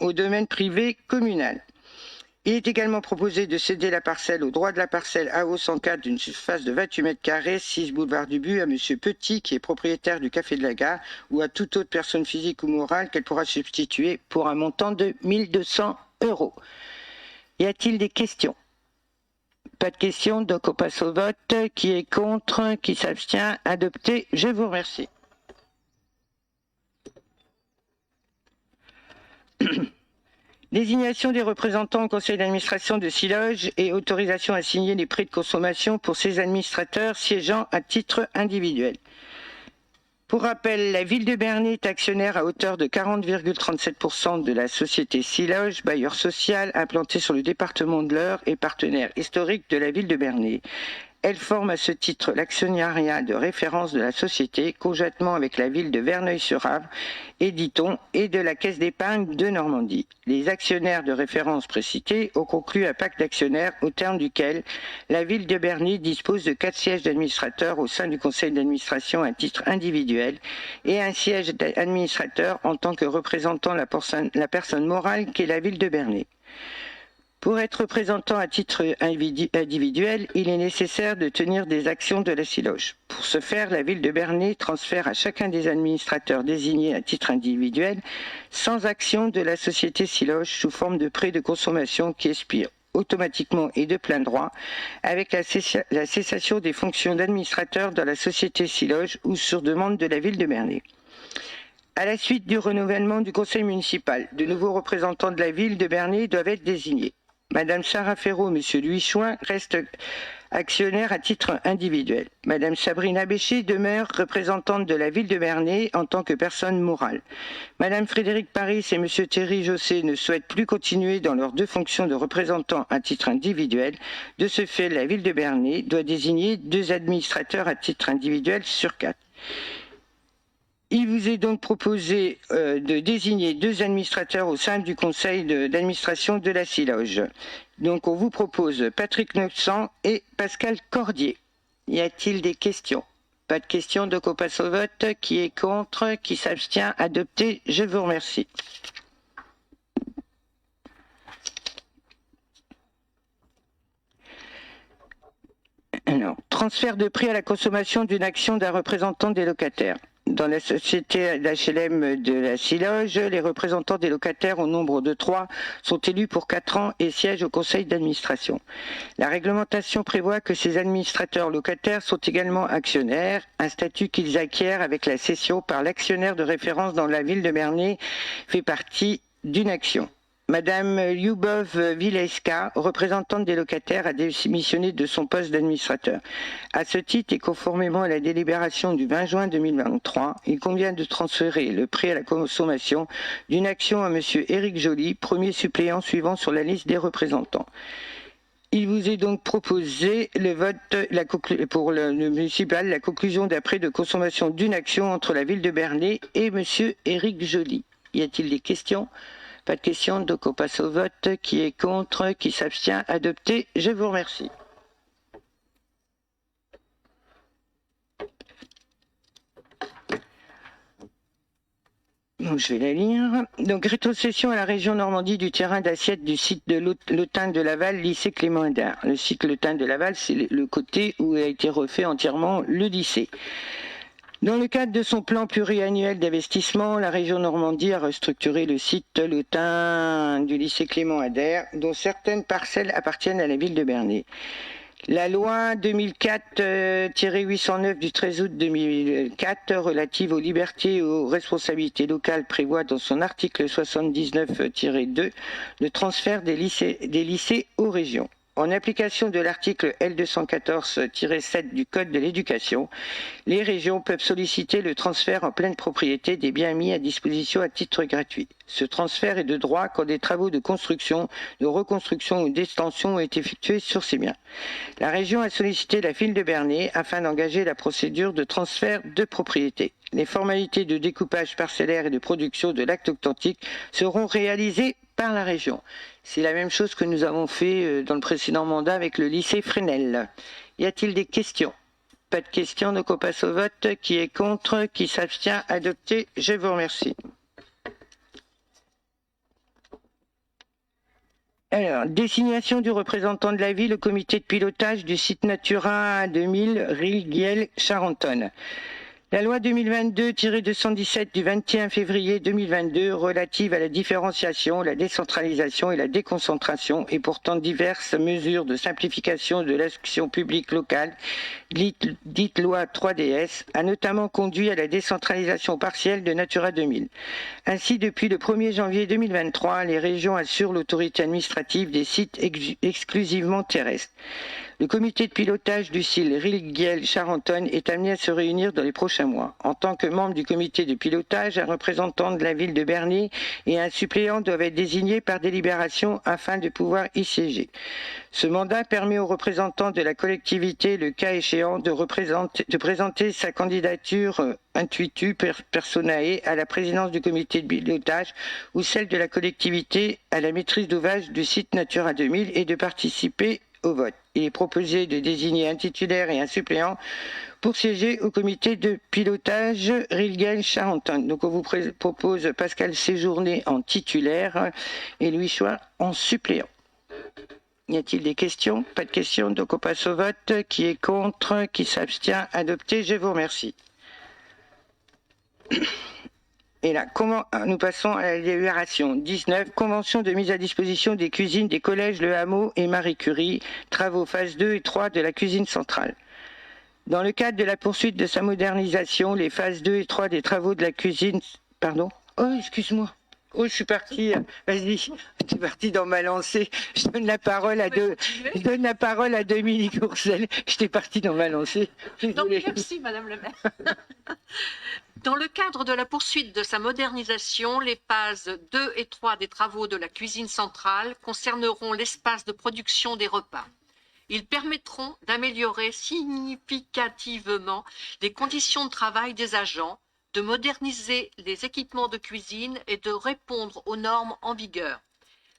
au domaine privé communal. Il est également proposé de céder la parcelle au droit de la parcelle AO 104 d'une surface de 28 mètres carrés, 6 boulevard du But, à Monsieur Petit, qui est propriétaire du Café de la Gare, ou à toute autre personne physique ou morale qu'elle pourra substituer pour un montant de 1 200 €. Y a-t-il des questions? Pas de questions, donc on passe au vote. Qui est contre? Qui s'abstient? Adopté. Je vous remercie. Désignation des représentants au conseil d'administration de Siloge et autorisation à signer les prix de consommation pour ces administrateurs siégeant à titre individuel. Pour rappel, la ville de Bernay est actionnaire à hauteur de 40,37% de la société Siloge, bailleur social implanté sur le département de l'Eure et partenaire historique de la ville de Bernay. Elle forme à ce titre l'actionnariat de référence de la société, conjointement avec la ville de Verneuil-sur-Avre et dit-on, et de la Caisse d'épargne de Normandie. Les actionnaires de référence précités ont conclu un pacte d'actionnaires au terme duquel la ville de Bernay dispose de 4 sièges d'administrateurs au sein du conseil d'administration à titre individuel et un siège d'administrateur en tant que représentant la personne morale qu'est la ville de Bernay. Pour être représentant à titre individuel, il est nécessaire de tenir des actions de la Siloge. Pour ce faire, la ville de Bernay transfère à chacun des administrateurs désignés à titre individuel 100 actions de la société Siloge sous forme de prêts de consommation qui expirent automatiquement et de plein droit avec la cessation des fonctions d'administrateur dans la société Siloge ou sur demande de la ville de Bernay. À la suite du renouvellement du conseil municipal, de nouveaux représentants de la ville de Bernay doivent être désignés. Madame Sarah Ferraud, Monsieur Louis Chouin restent actionnaires à titre individuel. Madame Sabrina Bécher demeure représentante de la ville de Bernay en tant que personne morale. Madame Frédéric Paris et Monsieur Thierry Jossé ne souhaitent plus continuer dans leurs 2 fonctions de représentants à titre individuel. De ce fait, la ville de Bernay doit désigner 2 administrateurs à titre individuel sur 4. Il vous est donc proposé de désigner 2 administrateurs au sein du conseil d'administration de la Siloge. Donc on vous propose Patrick Noxan et Pascal Cordier. Y a-t-il des questions? Pas de questions, donc on passe au vote. Qui est contre? Qui s'abstient? Adopté. Je vous remercie. Alors, transfert de prix à la consommation d'une action d'un représentant des locataires. Dans la société d'HLM de la Siloge, les représentants des locataires au nombre de 3 sont élus pour 4 ans et siègent au conseil d'administration. La réglementation prévoit que ces administrateurs locataires sont également actionnaires, un statut qu'ils acquièrent avec la cession par l'actionnaire de référence dans la ville de Bernay fait partie d'une action. Madame Lyubov Vileska, représentante des locataires, a démissionné de son poste d'administrateur. À ce titre et conformément à la délibération du 20 juin 2023, il convient de transférer le prêt à la consommation d'une action à Monsieur Éric Joly, premier suppléant suivant sur la liste des représentants. Il vous est donc proposé le vote pour le municipal, la conclusion d'un prêt de consommation d'une action entre la ville de Bernay et Monsieur Éric Joly. Y a-t-il des questions? Pas de questions, donc on passe au vote. Qui est contre? Qui s'abstient? Adopté. Je vous remercie. Donc, je vais la lire. Donc, rétrocession à la région Normandie du terrain d'assiette du site de Lotin de Laval, lycée Clément Audin. Le site Lotin de Laval, c'est le côté où a été refait entièrement le lycée. Dans le cadre de son plan pluriannuel d'investissement, la région Normandie a restructuré le site Lotin du lycée Clément Ader, dont certaines parcelles appartiennent à la ville de Bernay. La loi 2004-809 du 13 août 2004 relative aux libertés et aux responsabilités locales prévoit dans son article 79-2 le transfert des lycées aux régions. En application de l'article L214-7 du Code de l'éducation, les régions peuvent solliciter le transfert en pleine propriété des biens mis à disposition à titre gratuit. Ce transfert est de droit quand des travaux de construction, de reconstruction ou d'extension ont été effectués sur ces biens. La région a sollicité la ville de Bernay afin d'engager la procédure de transfert de propriété. Les formalités de découpage parcellaire et de production de l'acte authentique seront réalisées par la région. C'est la même chose que nous avons fait dans le précédent mandat avec le lycée Fresnel. Y a-t-il des questions? Pas de questions, donc on passe au vote. Qui est contre? Qui s'abstient? Adopté. Je vous remercie. Alors, désignation du représentant de la ville au comité de pilotage du site Natura 2000 Rilguiel-Charentonne. La loi 2022-217 du 21 février 2022 relative à la différenciation, la décentralisation et la déconcentration et portant diverses mesures de simplification de l'action publique locale, dite loi 3DS, a notamment conduit à la décentralisation partielle de Natura 2000. Ainsi, depuis le 1er janvier 2023, les régions assurent l'autorité administrative des sites exclusivement terrestres. Le comité de pilotage du site Rilguiel-Charentonne est amené à se réunir dans les prochains mois. En tant que membre du comité de pilotage, un représentant de la ville de Bernay et un suppléant doivent être désignés par délibération afin de pouvoir y siéger. Ce mandat permet aux représentants de la collectivité, le cas échéant, de présenter sa candidature intuitu personae à la présidence du comité de pilotage ou celle de la collectivité à la maîtrise d'ouvrage du site Natura 2000 et de participer au vote. Il est proposé de désigner un titulaire et un suppléant pour siéger au comité de pilotage Rilguiel-Charentonne. Donc on vous propose Pascal Séjourné en titulaire et Louis Chouin en suppléant. Y a-t-il des questions? Pas de questions, donc on passe au vote. Qui est contre? Qui s'abstient? Adopté. Je vous remercie. Et là, nous passons à la délibération 19, convention de mise à disposition des cuisines des collèges Le Hameau et Marie Curie, travaux phase 2 et 3 de la cuisine centrale. Dans le cadre de la poursuite de sa modernisation, les phases 2 et 3 des travaux de la cuisine... Pardon? Oh, excuse-moi. Oh, je suis parti. Vas-y, je suis parti dans ma lancée. Je donne la parole à Dominique Courcel. J'étais parti dans ma lancée. Donc, merci, Madame le maire. Dans le cadre de la poursuite de sa modernisation, les phases 2 et 3 des travaux de la cuisine centrale concerneront l'espace de production des repas. Ils permettront d'améliorer significativement les conditions de travail des agents, de moderniser les équipements de cuisine et de répondre aux normes en vigueur.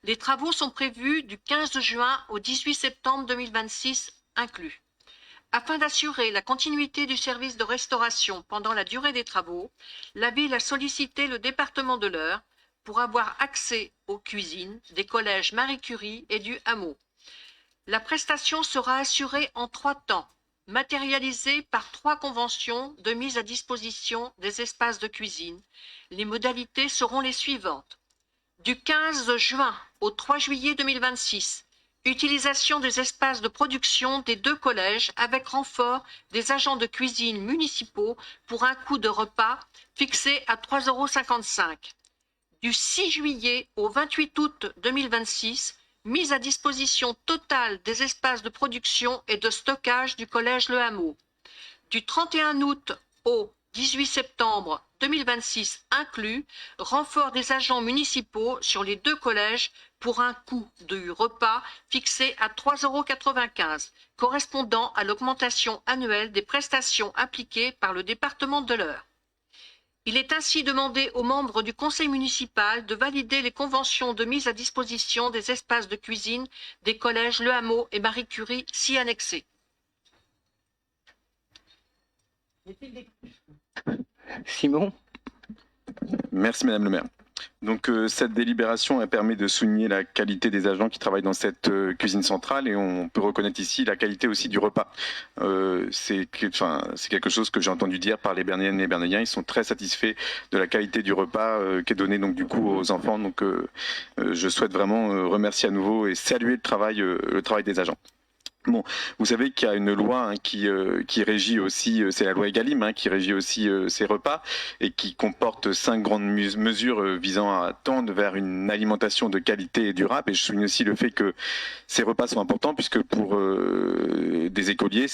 Les travaux sont prévus du 15 juin au 18 septembre 2026 inclus. Afin d'assurer la continuité du service de restauration pendant la durée des travaux, la ville a sollicité le département de l'Eure pour avoir accès aux cuisines des collèges Marie Curie et du Hameau. La prestation sera assurée en 3 temps, matérialisée par 3 conventions de mise à disposition des espaces de cuisine. Les modalités seront les suivantes. Du 15 juin au 3 juillet 2026, utilisation des espaces de production des 2 collèges avec renfort des agents de cuisine municipaux pour un coût de repas fixé à 3,55 €. Du 6 juillet au 28 août 2026, mise à disposition totale des espaces de production et de stockage du collège Le Hameau. Du 31 août au 18 septembre 2026 inclus, renfort des agents municipaux sur les 2 collèges pour un coût du repas fixé à 3,95 €, correspondant à l'augmentation annuelle des prestations appliquées par le département de l'Eure. Il est ainsi demandé aux membres du conseil municipal de valider les conventions de mise à disposition des espaces de cuisine des collèges Le Hameau et Marie Curie s'y annexés. Simon? Merci Madame le maire. Donc cette délibération elle permet de souligner la qualité des agents qui travaillent dans cette cuisine centrale et on peut reconnaître ici la qualité aussi du repas. C'est quelque chose que j'ai entendu dire par les Bernayennes et Bernayens. Ils sont très satisfaits de la qualité du repas qui est donné donc du coup aux enfants. Donc je souhaite vraiment remercier à nouveau et saluer le travail des agents. Bon, vous savez qu'il y a une loi qui régit aussi, c'est la loi Egalim, qui régit aussi ces repas et qui comporte 5 grandes mesures visant à tendre vers une alimentation de qualité et durable. Et je souligne aussi le fait que ces repas sont importants puisque pour des écoliers,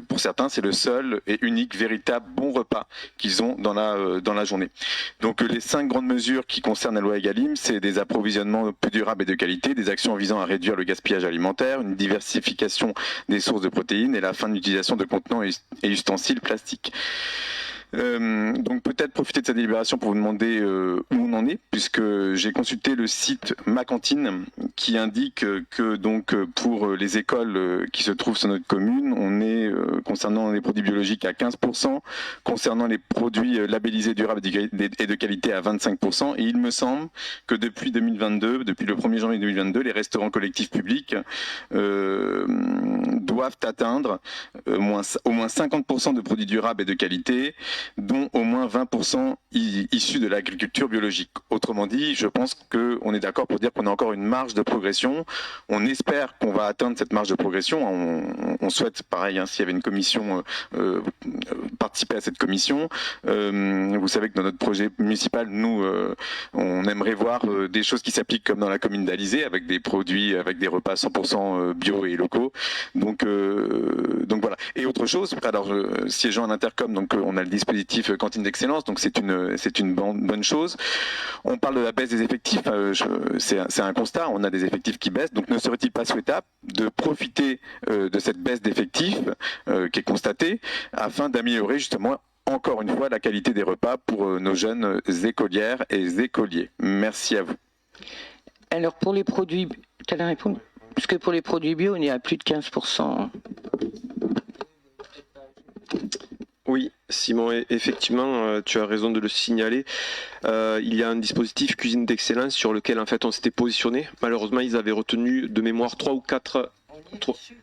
pour certains, c'est le seul et unique véritable bon repas qu'ils ont dans la journée. Donc les 5 grandes mesures qui concernent la loi Egalim, c'est des approvisionnements plus durables et de qualité, des actions visant à réduire le gaspillage alimentaire, une diversification des sources de protéines et la fin de l'utilisation de contenants et ustensiles plastiques. Donc peut-être profiter de cette délibération pour vous demander où on en est, puisque j'ai consulté le site Ma Cantine qui indique que donc pour les écoles qui se trouvent sur notre commune, on est concernant les produits biologiques à 15%, concernant les produits labellisés durables et de qualité à 25%, et il me semble que depuis 2022, depuis le 1er janvier 2022, les restaurants collectifs publics doivent atteindre au moins 50% de produits durables et de qualité, dont au moins 20% issus de l'agriculture biologique. Autrement dit, je pense qu'on est d'accord pour dire qu'on a encore une marge de progression. On espère qu'on va atteindre cette marge de progression. On souhaite, pareil, s'il y avait une commission, participer à cette commission. Vous savez que dans notre projet municipal, nous, on aimerait voir des choses qui s'appliquent comme dans la commune d'Alizé, avec des produits, avec des repas 100% bio et locaux. Donc voilà. Et autre chose, alors siégeant à l'Intercom, donc on a le dispositif cantine d'excellence, donc c'est une bonne chose. On parle de la baisse des effectifs, c'est un constat, on a des effectifs qui baissent, donc ne serait-il pas souhaitable de profiter de cette baisse d'effectifs qui est constatée afin d'améliorer justement encore une fois la qualité des repas pour nos jeunes écolières et écoliers. Merci à vous. Alors pour les produits, tu allais répondre? Parce que pour les produits bio, on est à plus de 15%. Oui, Simon, effectivement, tu as raison de le signaler. Il y a un dispositif cuisine d'excellence sur lequel en fait on s'était positionné. Malheureusement, ils avaient retenu de mémoire 3 ou 4.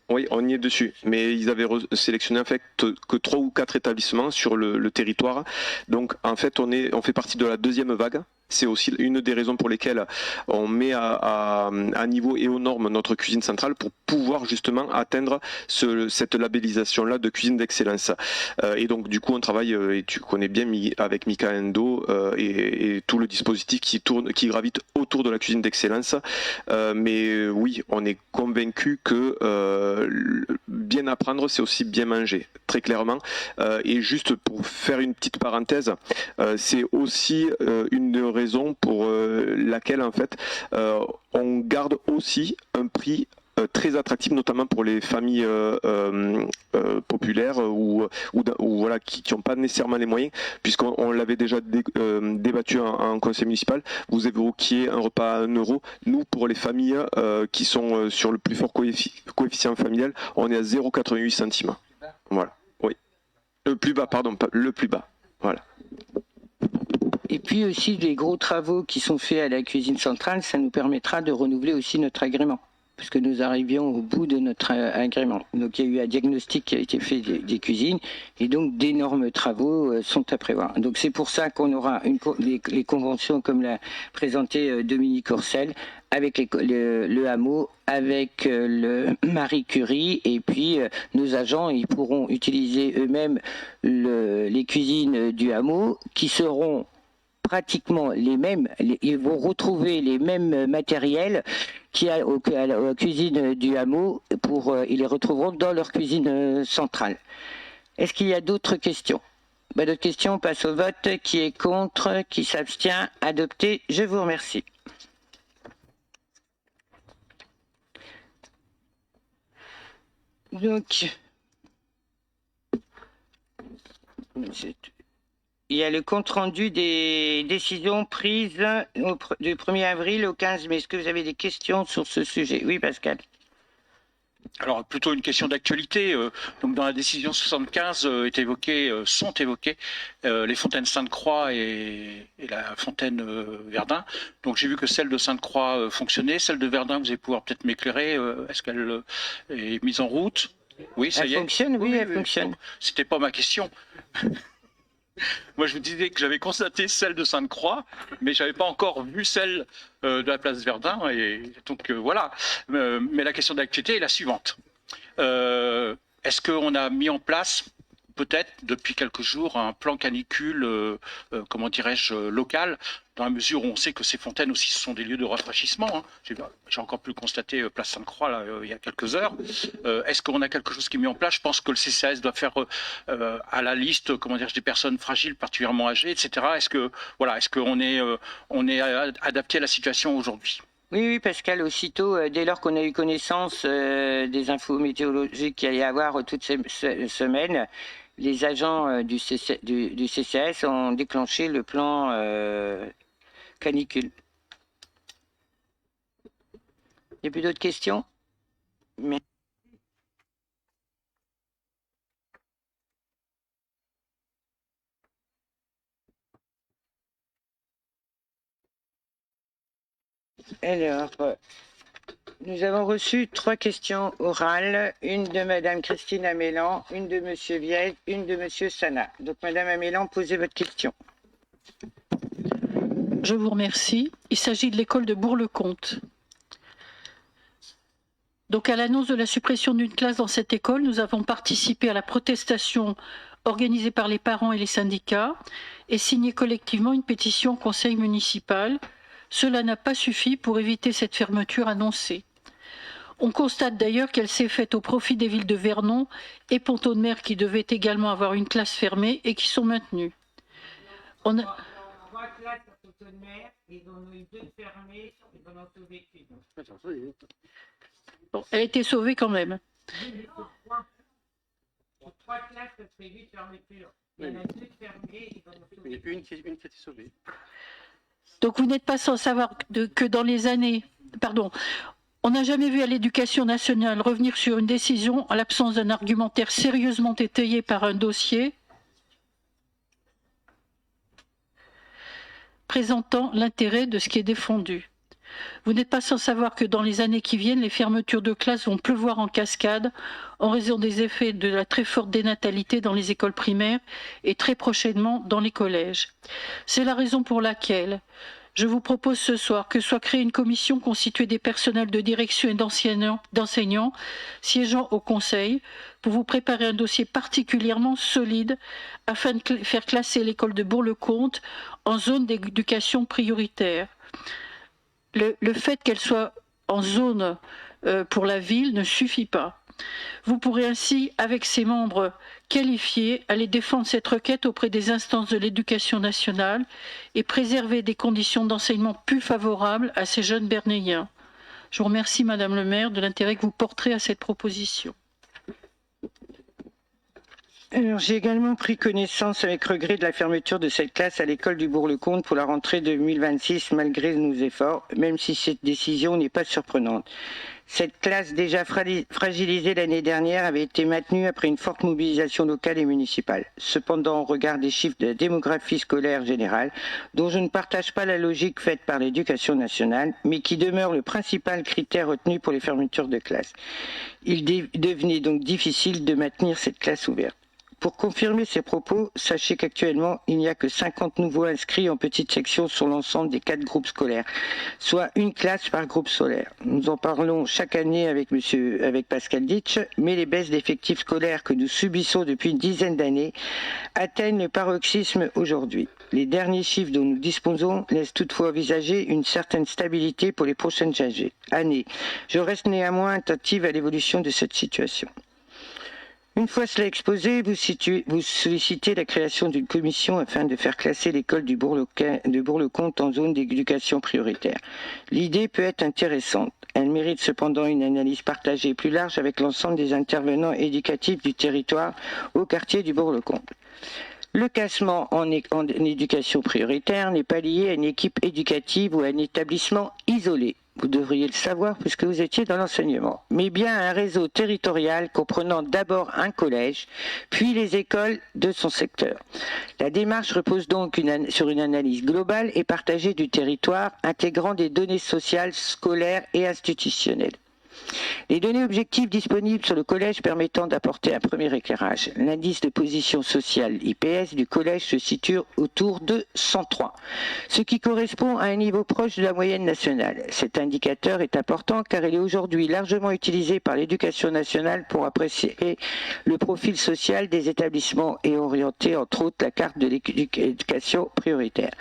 Oui, on y est dessus. Mais ils avaient sélectionné en fait que 3 ou 4 établissements sur le territoire. Donc en fait, on fait partie de la deuxième vague. C'est aussi une des raisons pour lesquelles on met à niveau et aux normes notre cuisine centrale pour pouvoir justement atteindre cette labellisation-là de cuisine d'excellence. Et donc du coup on travaille, et tu connais bien avec Mika Endo et tout le dispositif qui gravite autour de la cuisine d'excellence. Mais oui, on est convaincu que bien apprendre, c'est aussi bien manger, très clairement. Et juste pour faire une petite parenthèse, c'est aussi une raison pour laquelle en fait on garde aussi un prix très attractif, notamment pour les familles populaires ou voilà, qui n'ont pas nécessairement les moyens, puisqu'on l'avait déjà débattu en conseil municipal. Vous évoquiez un repas à 1 euro. Nous, pour les familles qui sont sur le plus fort coefficient familial, on est à 0,88 centimes. Voilà. Oui. Le plus bas, pardon, le plus bas. Voilà. Et puis aussi les gros travaux qui sont faits à la cuisine centrale, ça nous permettra de renouveler aussi notre agrément, puisque nous arrivions au bout de notre agrément. Donc il y a eu un diagnostic qui a été fait des cuisines, et donc d'énormes travaux sont à prévoir. Donc c'est pour ça qu'on aura les conventions comme l'a présenté Dominique Orcel, avec le hameau, avec le Marie Curie, et puis nos agents, ils pourront utiliser eux-mêmes les cuisines du hameau, qui seront pratiquement les mêmes, ils vont retrouver les mêmes matériels qu'il y a à la cuisine du hameau, ils les retrouveront dans leur cuisine centrale. Est-ce qu'il y a d'autres questions? D'autres questions, on passe au vote. Qui est contre? Qui s'abstient? Adopté. Je vous remercie. Donc, il y a le compte-rendu des décisions prises du 1er avril au 15 mai. Est-ce que vous avez des questions sur ce sujet? Oui, Pascal. Alors, plutôt une question d'actualité. Donc, dans la décision 75 sont évoquées les fontaines Sainte-Croix et la fontaine Verdun. Donc, j'ai vu que celle de Sainte-Croix fonctionnait. Celle de Verdun, vous allez pouvoir peut-être m'éclairer. Est-ce qu'elle est mise en route? Oui, ça y est. Elle fonctionne, oui, elle fonctionne. C'était pas ma question. Moi, je vous disais que j'avais constaté celle de Sainte-Croix, mais je n'avais pas encore vu celle de la place Verdun. Et donc, voilà. Mais la question d'actualité est la suivante. Est-ce qu'on a mis en place peut-être depuis quelques jours un plan canicule, comment dirais-je, local, dans la mesure où on sait que ces fontaines aussi ce sont des lieux de rafraîchissement, hein. J'ai encore pu le constater place Sainte-Croix là, il y a quelques heures. Est-ce qu'on a quelque chose qui est mis en place? Je pense que le CCAS doit faire à la liste, comment dire, des personnes fragiles, particulièrement âgées, etc. Est-ce que voilà, est-ce qu'on est adapté à la situation aujourd'hui? Oui, Pascal, aussitôt, dès lors qu'on a eu connaissance des infos météorologiques qu'il allait y avoir toute cette semaine, les agents du CCAS ont déclenché le plan canicule. Il n'y a plus d'autres questions? Merci. Alors, nous avons reçu 3 questions orales, une de Madame Christine Amélan, une de Monsieur Vielle, une de Monsieur Sana. Donc, Madame Amélan, posez votre question. Je vous remercie. Il s'agit de l'école de Bourg-le-Comte. Donc, à l'annonce de la suppression d'une classe dans cette école, nous avons participé à la protestation organisée par les parents et les syndicats et signé collectivement une pétition au conseil municipal. Cela n'a pas suffi pour éviter cette fermeture annoncée. On constate d'ailleurs qu'elle s'est faite au profit des villes de Vernon et Pont-de-Mer qui devaient également avoir une classe fermée et qui sont maintenues. On a... 3 classes à Pont-de-Mer, ils en ont eu 2 fermées, ils en ont sauvé une. Bon, elle a été sauvée quand même. 3 classes prévues de fermeture. Il y en a 2 fermées, ils en ont sauvé. Il n'y a plus une qui a été sauvée. Donc vous n'êtes pas sans savoir que dans les années... Pardon. On n'a jamais vu à l'Éducation nationale revenir sur une décision en l'absence d'un argumentaire sérieusement étayé par un dossier présentant l'intérêt de ce qui est défendu. Vous n'êtes pas sans savoir que dans les années qui viennent, les fermetures de classes vont pleuvoir en cascade en raison des effets de la très forte dénatalité dans les écoles primaires et très prochainement dans les collèges. C'est la raison pour laquelle je vous propose ce soir que soit créée une commission constituée des personnels de direction et d'enseignants siégeant au Conseil pour vous préparer un dossier particulièrement solide afin de faire classer l'école de Bourg-le-Comte en zone d'éducation prioritaire. Le fait qu'elle soit en zone pour la ville ne suffit pas. Vous pourrez ainsi, avec ses membres qualifiés, aller défendre cette requête auprès des instances de l'éducation nationale et préserver des conditions d'enseignement plus favorables à ces jeunes Bernayens. Je vous remercie, Madame le maire, de l'intérêt que vous porterez à cette proposition. Alors, j'ai également pris connaissance avec regret de la fermeture de cette classe à l'école du Bourg-le-Comte pour la rentrée 2026, malgré nos efforts, même si cette décision n'est pas surprenante. Cette classe, déjà fragilisée l'année dernière, avait été maintenue après une forte mobilisation locale et municipale. Cependant, au regard des chiffres de la démographie scolaire générale, dont je ne partage pas la logique faite par l'Éducation nationale, mais qui demeure le principal critère retenu pour les fermetures de classes, il devenait donc difficile de maintenir cette classe ouverte. Pour confirmer ces propos, sachez qu'actuellement, il n'y a que 50 nouveaux inscrits en petite section sur l'ensemble des 4 groupes scolaires, soit une classe par groupe scolaire. Nous en parlons chaque année avec Pascal Ditch, mais les baisses d'effectifs scolaires que nous subissons depuis une dizaine d'années atteignent le paroxysme aujourd'hui. Les derniers chiffres dont nous disposons laissent toutefois envisager une certaine stabilité pour les prochaines années. Je reste néanmoins attentive à l'évolution de cette situation. Une fois cela exposé, vous sollicitez la création d'une commission afin de faire classer l'école de Bourg-le-Comte en zone d'éducation prioritaire. L'idée peut être intéressante. Elle mérite cependant une analyse partagée plus large avec l'ensemble des intervenants éducatifs du territoire au quartier du Bourg-le-Comte. Le classement en éducation prioritaire n'est pas lié à une équipe éducative ou à un établissement isolé. Vous devriez le savoir puisque vous étiez dans l'enseignement, mais bien à un réseau territorial comprenant d'abord un collège, puis les écoles de son secteur. La démarche repose donc sur une analyse globale et partagée du territoire, intégrant des données sociales, scolaires et institutionnelles. Les données objectives disponibles sur le collège permettant d'apporter un premier éclairage. L'indice de position sociale IPS du collège se situe autour de 103, ce qui correspond à un niveau proche de la moyenne nationale. Cet indicateur est important car il est aujourd'hui largement utilisé par l'éducation nationale pour apprécier le profil social des établissements et orienter entre autres la carte de l'éducation prioritaire.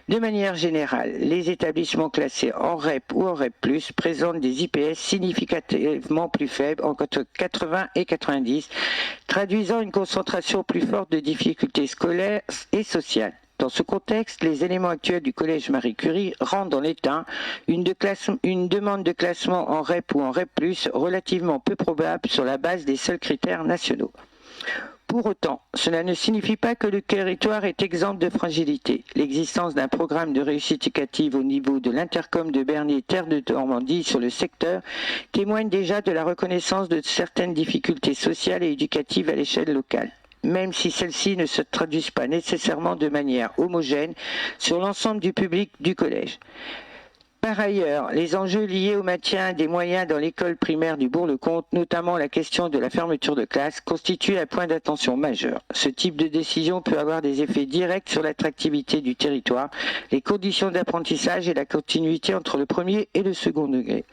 De manière générale, les établissements classés en REP ou en REP+, présentent des IPS significativement plus faibles, entre 80 et 90, traduisant une concentration plus forte de difficultés scolaires et sociales. Dans ce contexte, les éléments actuels du Collège Marie Curie rendent en l'état une demande de classement en REP ou en REP+, relativement peu probable sur la base des seuls critères nationaux. Pour autant, cela ne signifie pas que le territoire est exempt de fragilité. L'existence d'un programme de réussite éducative au niveau de l'Intercom de Bernier Terre de Normandie sur le secteur témoigne déjà de la reconnaissance de certaines difficultés sociales et éducatives à l'échelle locale, même si celles-ci ne se traduisent pas nécessairement de manière homogène sur l'ensemble du public du collège. Par ailleurs, les enjeux liés au maintien des moyens dans l'école primaire du Bourg-le-Comte, notamment la question de la fermeture de classe, constituent un point d'attention majeur. Ce type de décision peut avoir des effets directs sur l'attractivité du territoire, les conditions d'apprentissage et la continuité entre le premier et le second degré.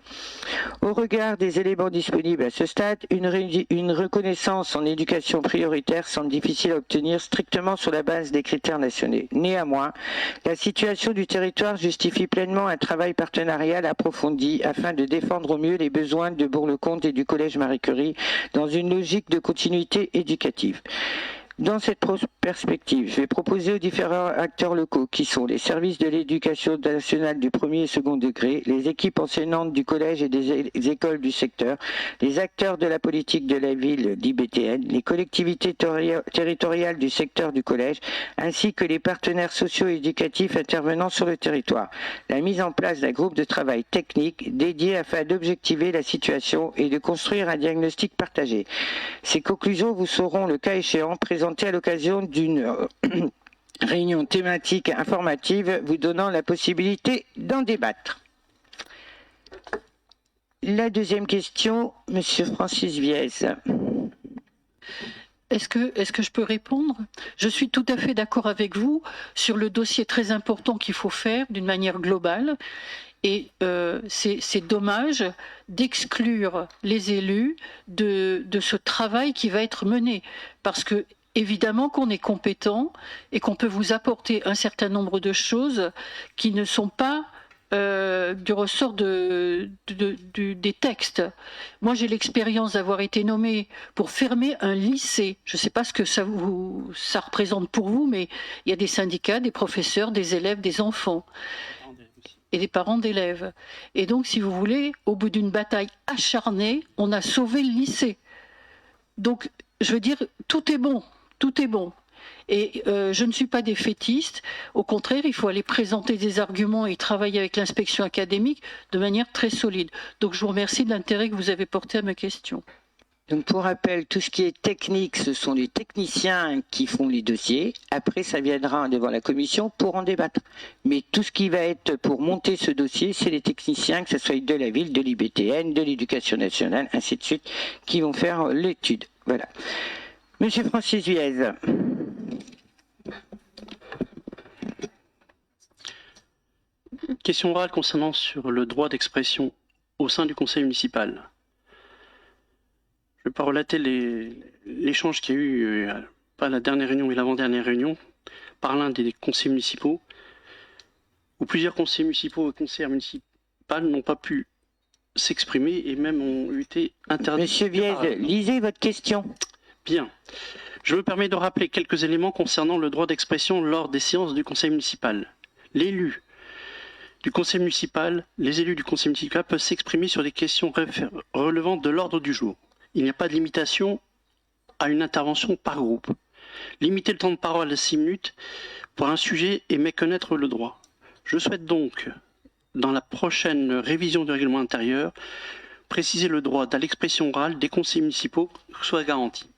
Au regard des éléments disponibles à ce stade, une reconnaissance en éducation prioritaire semble difficile à obtenir strictement sur la base des critères nationaux. Néanmoins, la situation du territoire justifie pleinement un travail partenarial approfondi afin de défendre au mieux les besoins de Bourg-le-Comte et du Collège Marie Curie dans une logique de continuité éducative. Dans cette perspective, je vais proposer aux différents acteurs locaux qui sont les services de l'éducation nationale du premier et second degré, les équipes enseignantes du collège et des écoles du secteur, les acteurs de la politique de la ville d'IBTN, les collectivités territoriales du secteur du collège, ainsi que les partenaires sociaux et éducatifs intervenant sur le territoire. La mise en place d'un groupe de travail technique dédié afin d'objectiver la situation et de construire un diagnostic partagé. Ces conclusions vous seront, le cas échéant, présentées à l'occasion d'une réunion thématique informative vous donnant la possibilité d'en débattre. La deuxième question, Monsieur Francis Viez. Est-ce que je peux répondre? Je suis tout à fait d'accord avec vous sur le dossier très important qu'il faut faire d'une manière globale. Et c'est dommage d'exclure les élus de ce travail qui va être mené. Parce que évidemment qu'on est compétent et qu'on peut vous apporter un certain nombre de choses qui ne sont pas du ressort des textes. Moi, j'ai l'expérience d'avoir été nommée pour fermer un lycée. Je ne sais pas ce que ça représente pour vous, mais il y a des syndicats, des professeurs, des élèves, des enfants et des parents d'élèves. Et donc, si vous voulez, au bout d'une bataille acharnée, on a sauvé le lycée. Donc, je veux dire, tout est bon. Tout est bon. Et je ne suis pas défaitiste. Au contraire, il faut aller présenter des arguments et travailler avec l'inspection académique de manière très solide. Donc je vous remercie de l'intérêt que vous avez porté à ma question. Donc pour rappel, tout ce qui est technique, ce sont les techniciens qui font les dossiers. Après, ça viendra devant la commission pour en débattre. Mais tout ce qui va être pour monter ce dossier, c'est les techniciens, que ce soit de la ville, de l'IBTN, de l'éducation nationale, ainsi de suite, qui vont faire l'étude. Voilà. Monsieur Francis Viez. Question orale concernant sur le droit d'expression au sein du conseil municipal. Je ne vais pas relater l'échange qu'il y a eu, pas la dernière réunion mais l'avant-dernière réunion, par l'un des conseils municipaux, où plusieurs conseillers municipaux et conseillères municipales n'ont pas pu s'exprimer et même ont été interdits. Monsieur Viez, lisez votre question. Bien. Je me permets de rappeler quelques éléments concernant le droit d'expression lors des séances du conseil municipal. L'élu du conseil municipal, les élus du conseil municipal peuvent s'exprimer sur des questions relevant de l'ordre du jour. Il n'y a pas de limitation à une intervention par groupe. Limiter le temps de parole à 6 minutes pour un sujet et méconnaître le droit. Je souhaite donc, dans la prochaine révision du règlement intérieur, préciser le droit à l'expression orale des conseillers municipaux soit garanti.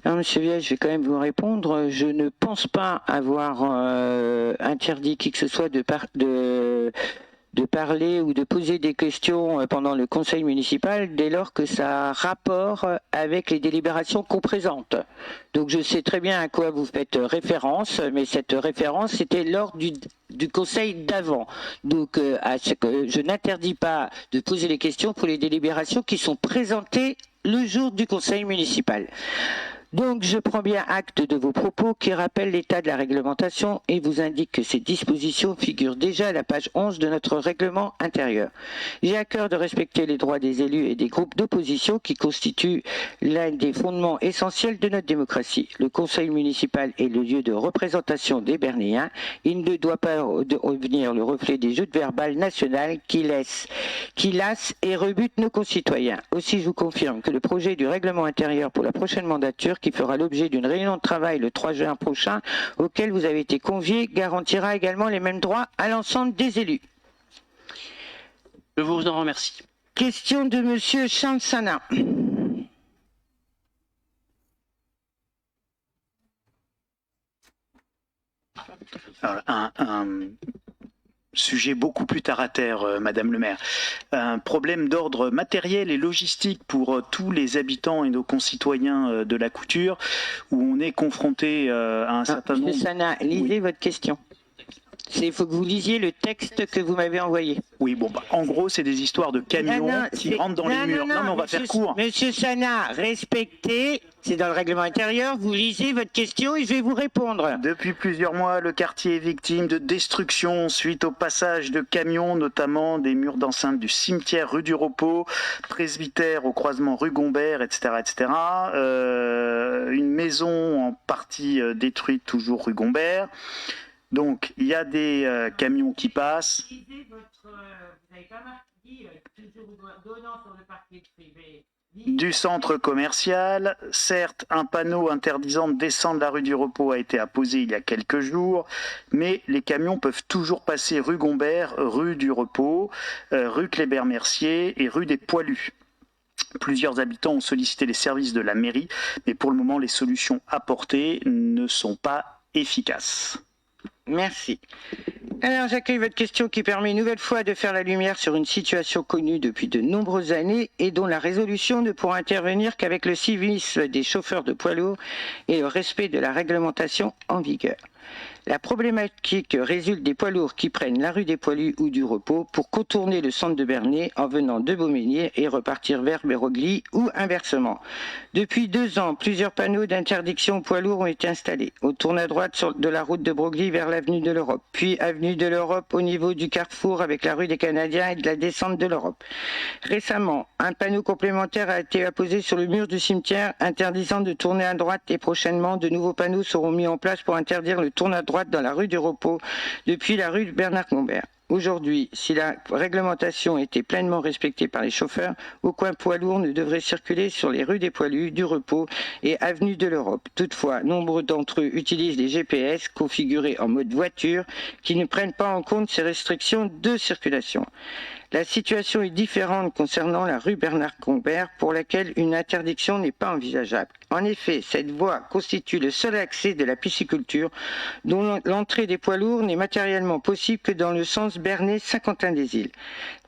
Alors, monsieur Viez, je vais quand même vous répondre. Je ne pense pas avoir interdit qui que ce soit de parler ou de poser des questions pendant le conseil municipal dès lors que ça a rapport avec les délibérations qu'on présente. Donc je sais très bien à quoi vous faites référence, mais cette référence c'était lors du conseil d'avant. Donc je n'interdis pas de poser les questions pour les délibérations qui sont présentées le jour du conseil municipal. Donc, je prends bien acte de vos propos qui rappellent l'état de la réglementation et vous indique que ces dispositions figurent déjà à la page 11 de notre règlement intérieur. J'ai à cœur de respecter les droits des élus et des groupes d'opposition qui constituent l'un des fondements essentiels de notre démocratie. Le conseil municipal est le lieu de représentation des Bernéens. Il ne doit pas devenir le reflet des joutes verbales nationales qui lassent et rebutent nos concitoyens. Aussi, je vous confirme que le projet du règlement intérieur pour la prochaine mandature qui fera l'objet d'une réunion de travail le 3 juin prochain, auquel vous avez été conviés, garantira également les mêmes droits à l'ensemble des élus. Je vous en remercie. Question de Monsieur Chansana. Alors, un sujet beaucoup plus terre à terre, Madame le maire. Un problème d'ordre matériel et logistique pour tous les habitants et nos concitoyens de la Couture, où on est confronté à un certain nombre... Monsieur Sana, lisez votre question. Il faut que vous lisiez le texte que vous m'avez envoyé. Oui, bon, bah, en gros, c'est des histoires de camions qui rentrent dans les murs. Non, mais on va faire court. Monsieur Sana, respectez, c'est dans le règlement intérieur, vous lisez votre question et je vais vous répondre. Depuis plusieurs mois, le quartier est victime de destruction suite au passage de camions, notamment des murs d'enceinte du cimetière rue du Repos, presbytère au croisement rue Gombert, etc. etc. Une maison en partie détruite, toujours rue Gombert. Donc, il y a des camions qui passent. Du centre commercial. Certes, un panneau interdisant de descendre la rue du Repos a été apposé il y a quelques jours, mais les camions peuvent toujours passer rue Gombert, rue du Repos, rue Kléber-Mercier et rue des Poilus. Plusieurs habitants ont sollicité les services de la mairie, mais pour le moment, les solutions apportées ne sont pas efficaces. Merci. Alors, j'accueille votre question qui permet une nouvelle fois de faire la lumière sur une situation connue depuis de nombreuses années et dont la résolution ne pourra intervenir qu'avec le civisme des chauffeurs de poids lourds et le respect de la réglementation en vigueur. La problématique résulte des poids lourds qui prennent la rue des Poilus ou du Repos pour contourner le centre de Bernay en venant de Beauménil et repartir vers Bérogly ou inversement. Depuis 2 ans, plusieurs panneaux d'interdiction poids lourds ont été installés. On tourne à droite de la route de Broglie vers l'avenue de l'Europe, puis avenue de l'Europe au niveau du carrefour avec la rue des Canadiens et de la descente de l'Europe. Récemment, un panneau complémentaire a été apposé sur le mur du cimetière interdisant de tourner à droite et prochainement, de nouveaux panneaux seront mis en place pour interdire le tourne à droite dans la rue du Repos depuis la rue Bernard-Gombert. Aujourd'hui, si la réglementation était pleinement respectée par les chauffeurs, aucun poids lourd ne devrait circuler sur les rues des Poilus, du Repos et avenue de l'Europe. Toutefois, nombre d'entre eux utilisent les GPS configurés en mode voiture qui ne prennent pas en compte ces restrictions de circulation. La situation est différente concernant la rue Bernard-Gombert pour laquelle une interdiction n'est pas envisageable. En effet, cette voie constitue le seul accès de la pisciculture dont l'entrée des poids lourds n'est matériellement possible que dans le sens Bernay-Saint-Quentin-des-Îles.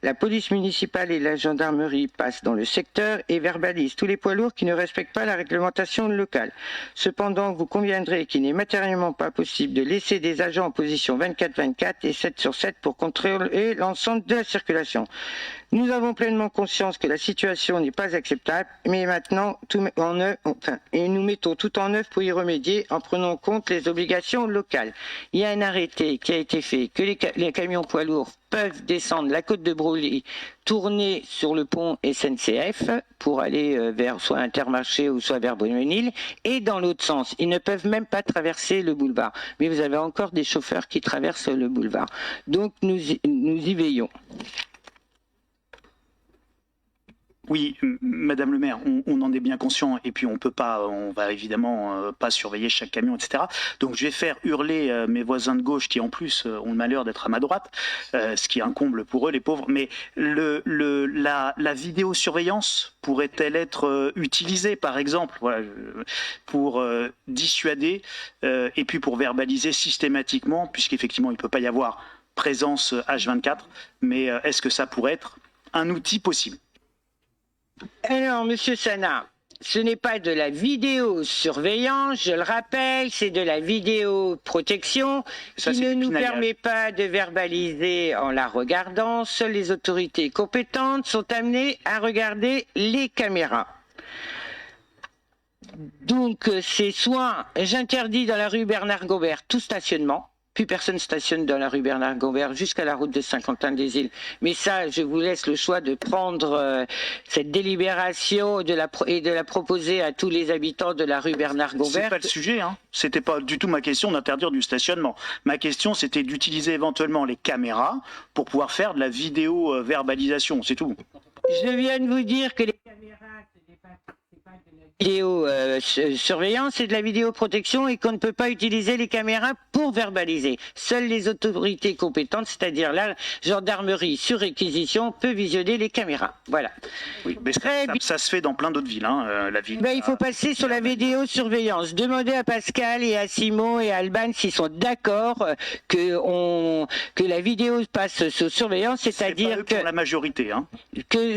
La police municipale et la gendarmerie passent dans le secteur et verbalisent tous les poids lourds qui ne respectent pas la réglementation locale. Cependant, vous conviendrez qu'il n'est matériellement pas possible de laisser des agents en position 24/24 et 7/7 pour contrôler l'ensemble de la circulation. Nous avons pleinement conscience que la situation n'est pas acceptable, mais maintenant, nous mettons tout en œuvre pour y remédier en prenant en compte les obligations locales. Il y a un arrêté qui a été fait que les camions poids lourds peuvent descendre la côte de Broglie, tourner sur le pont SNCF pour aller vers soit Intermarché ou soit vers Beauménil, et dans l'autre sens. Ils ne peuvent même pas traverser le boulevard. Mais vous avez encore des chauffeurs qui traversent le boulevard. Donc nous y veillons. Oui, Madame le maire, on en est bien conscient et puis on va évidemment pas surveiller chaque camion, etc. Donc je vais faire hurler mes voisins de gauche qui en plus ont le malheur d'être à ma droite, ce qui est un comble pour eux, les pauvres. Mais la vidéosurveillance pourrait-elle être utilisée, par exemple, voilà, pour dissuader et puis pour verbaliser systématiquement, puisqu'effectivement il ne peut pas y avoir présence H24, mais est-ce que ça pourrait être un outil possible? Alors, Monsieur Sana, ce n'est pas de la vidéosurveillance, je le rappelle, c'est de la vidéoprotection Ça, qui c'est ne du nous pinaillage. permet pas de verbaliser en la regardant. Seules les autorités compétentes sont amenées à regarder les caméras. Donc, c'est soit j'interdis dans la rue Bernard-Gobert tout stationnement, plus personne stationne dans la rue Bernard-Gobert jusqu'à la route de Saint-Quentin-des-Îles. Mais ça, je vous laisse le choix de prendre cette délibération et de la proposer à tous les habitants de la rue C'est Bernard-Gobert. pas le sujet, hein. C'était pas du tout ma question d'interdire du stationnement. Ma question, c'était d'utiliser éventuellement les caméras pour pouvoir faire de la vidéo verbalisation, c'est tout. Je viens de vous dire que les caméras, ce n'est pas de la vidéo surveillance, c'est de la vidéoprotection et qu'on ne peut pas utiliser les caméras pour verbaliser. Seules les autorités compétentes, c'est-à-dire la gendarmerie sur réquisition, peut visionner les caméras. Voilà. Oui, mais Très bien. ça se fait dans plein d'autres villes, hein, la ville. Ben, il faut passer sur la vidéosurveillance. Demandez à Pascal et à Simon et à Alban s'ils sont d'accord que la vidéo passe sous surveillance, c'est-à-dire que la majorité, hein.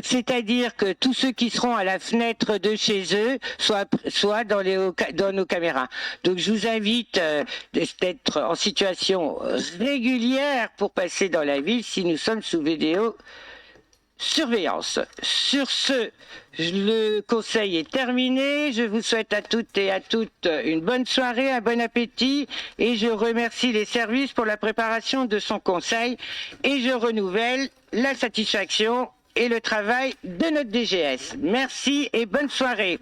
c'est-à-dire que tous ceux qui seront à la fenêtre de chez eux soient dans nos caméras. Donc je vous invite d'être en situation régulière pour passer dans la ville si nous sommes sous vidéo surveillance. Sur ce, le conseil est terminé. Je vous souhaite à toutes et à toutes une bonne soirée, un bon appétit et je remercie les services pour la préparation de son conseil et je renouvelle la satisfaction et le travail de notre DGS. Merci et bonne soirée.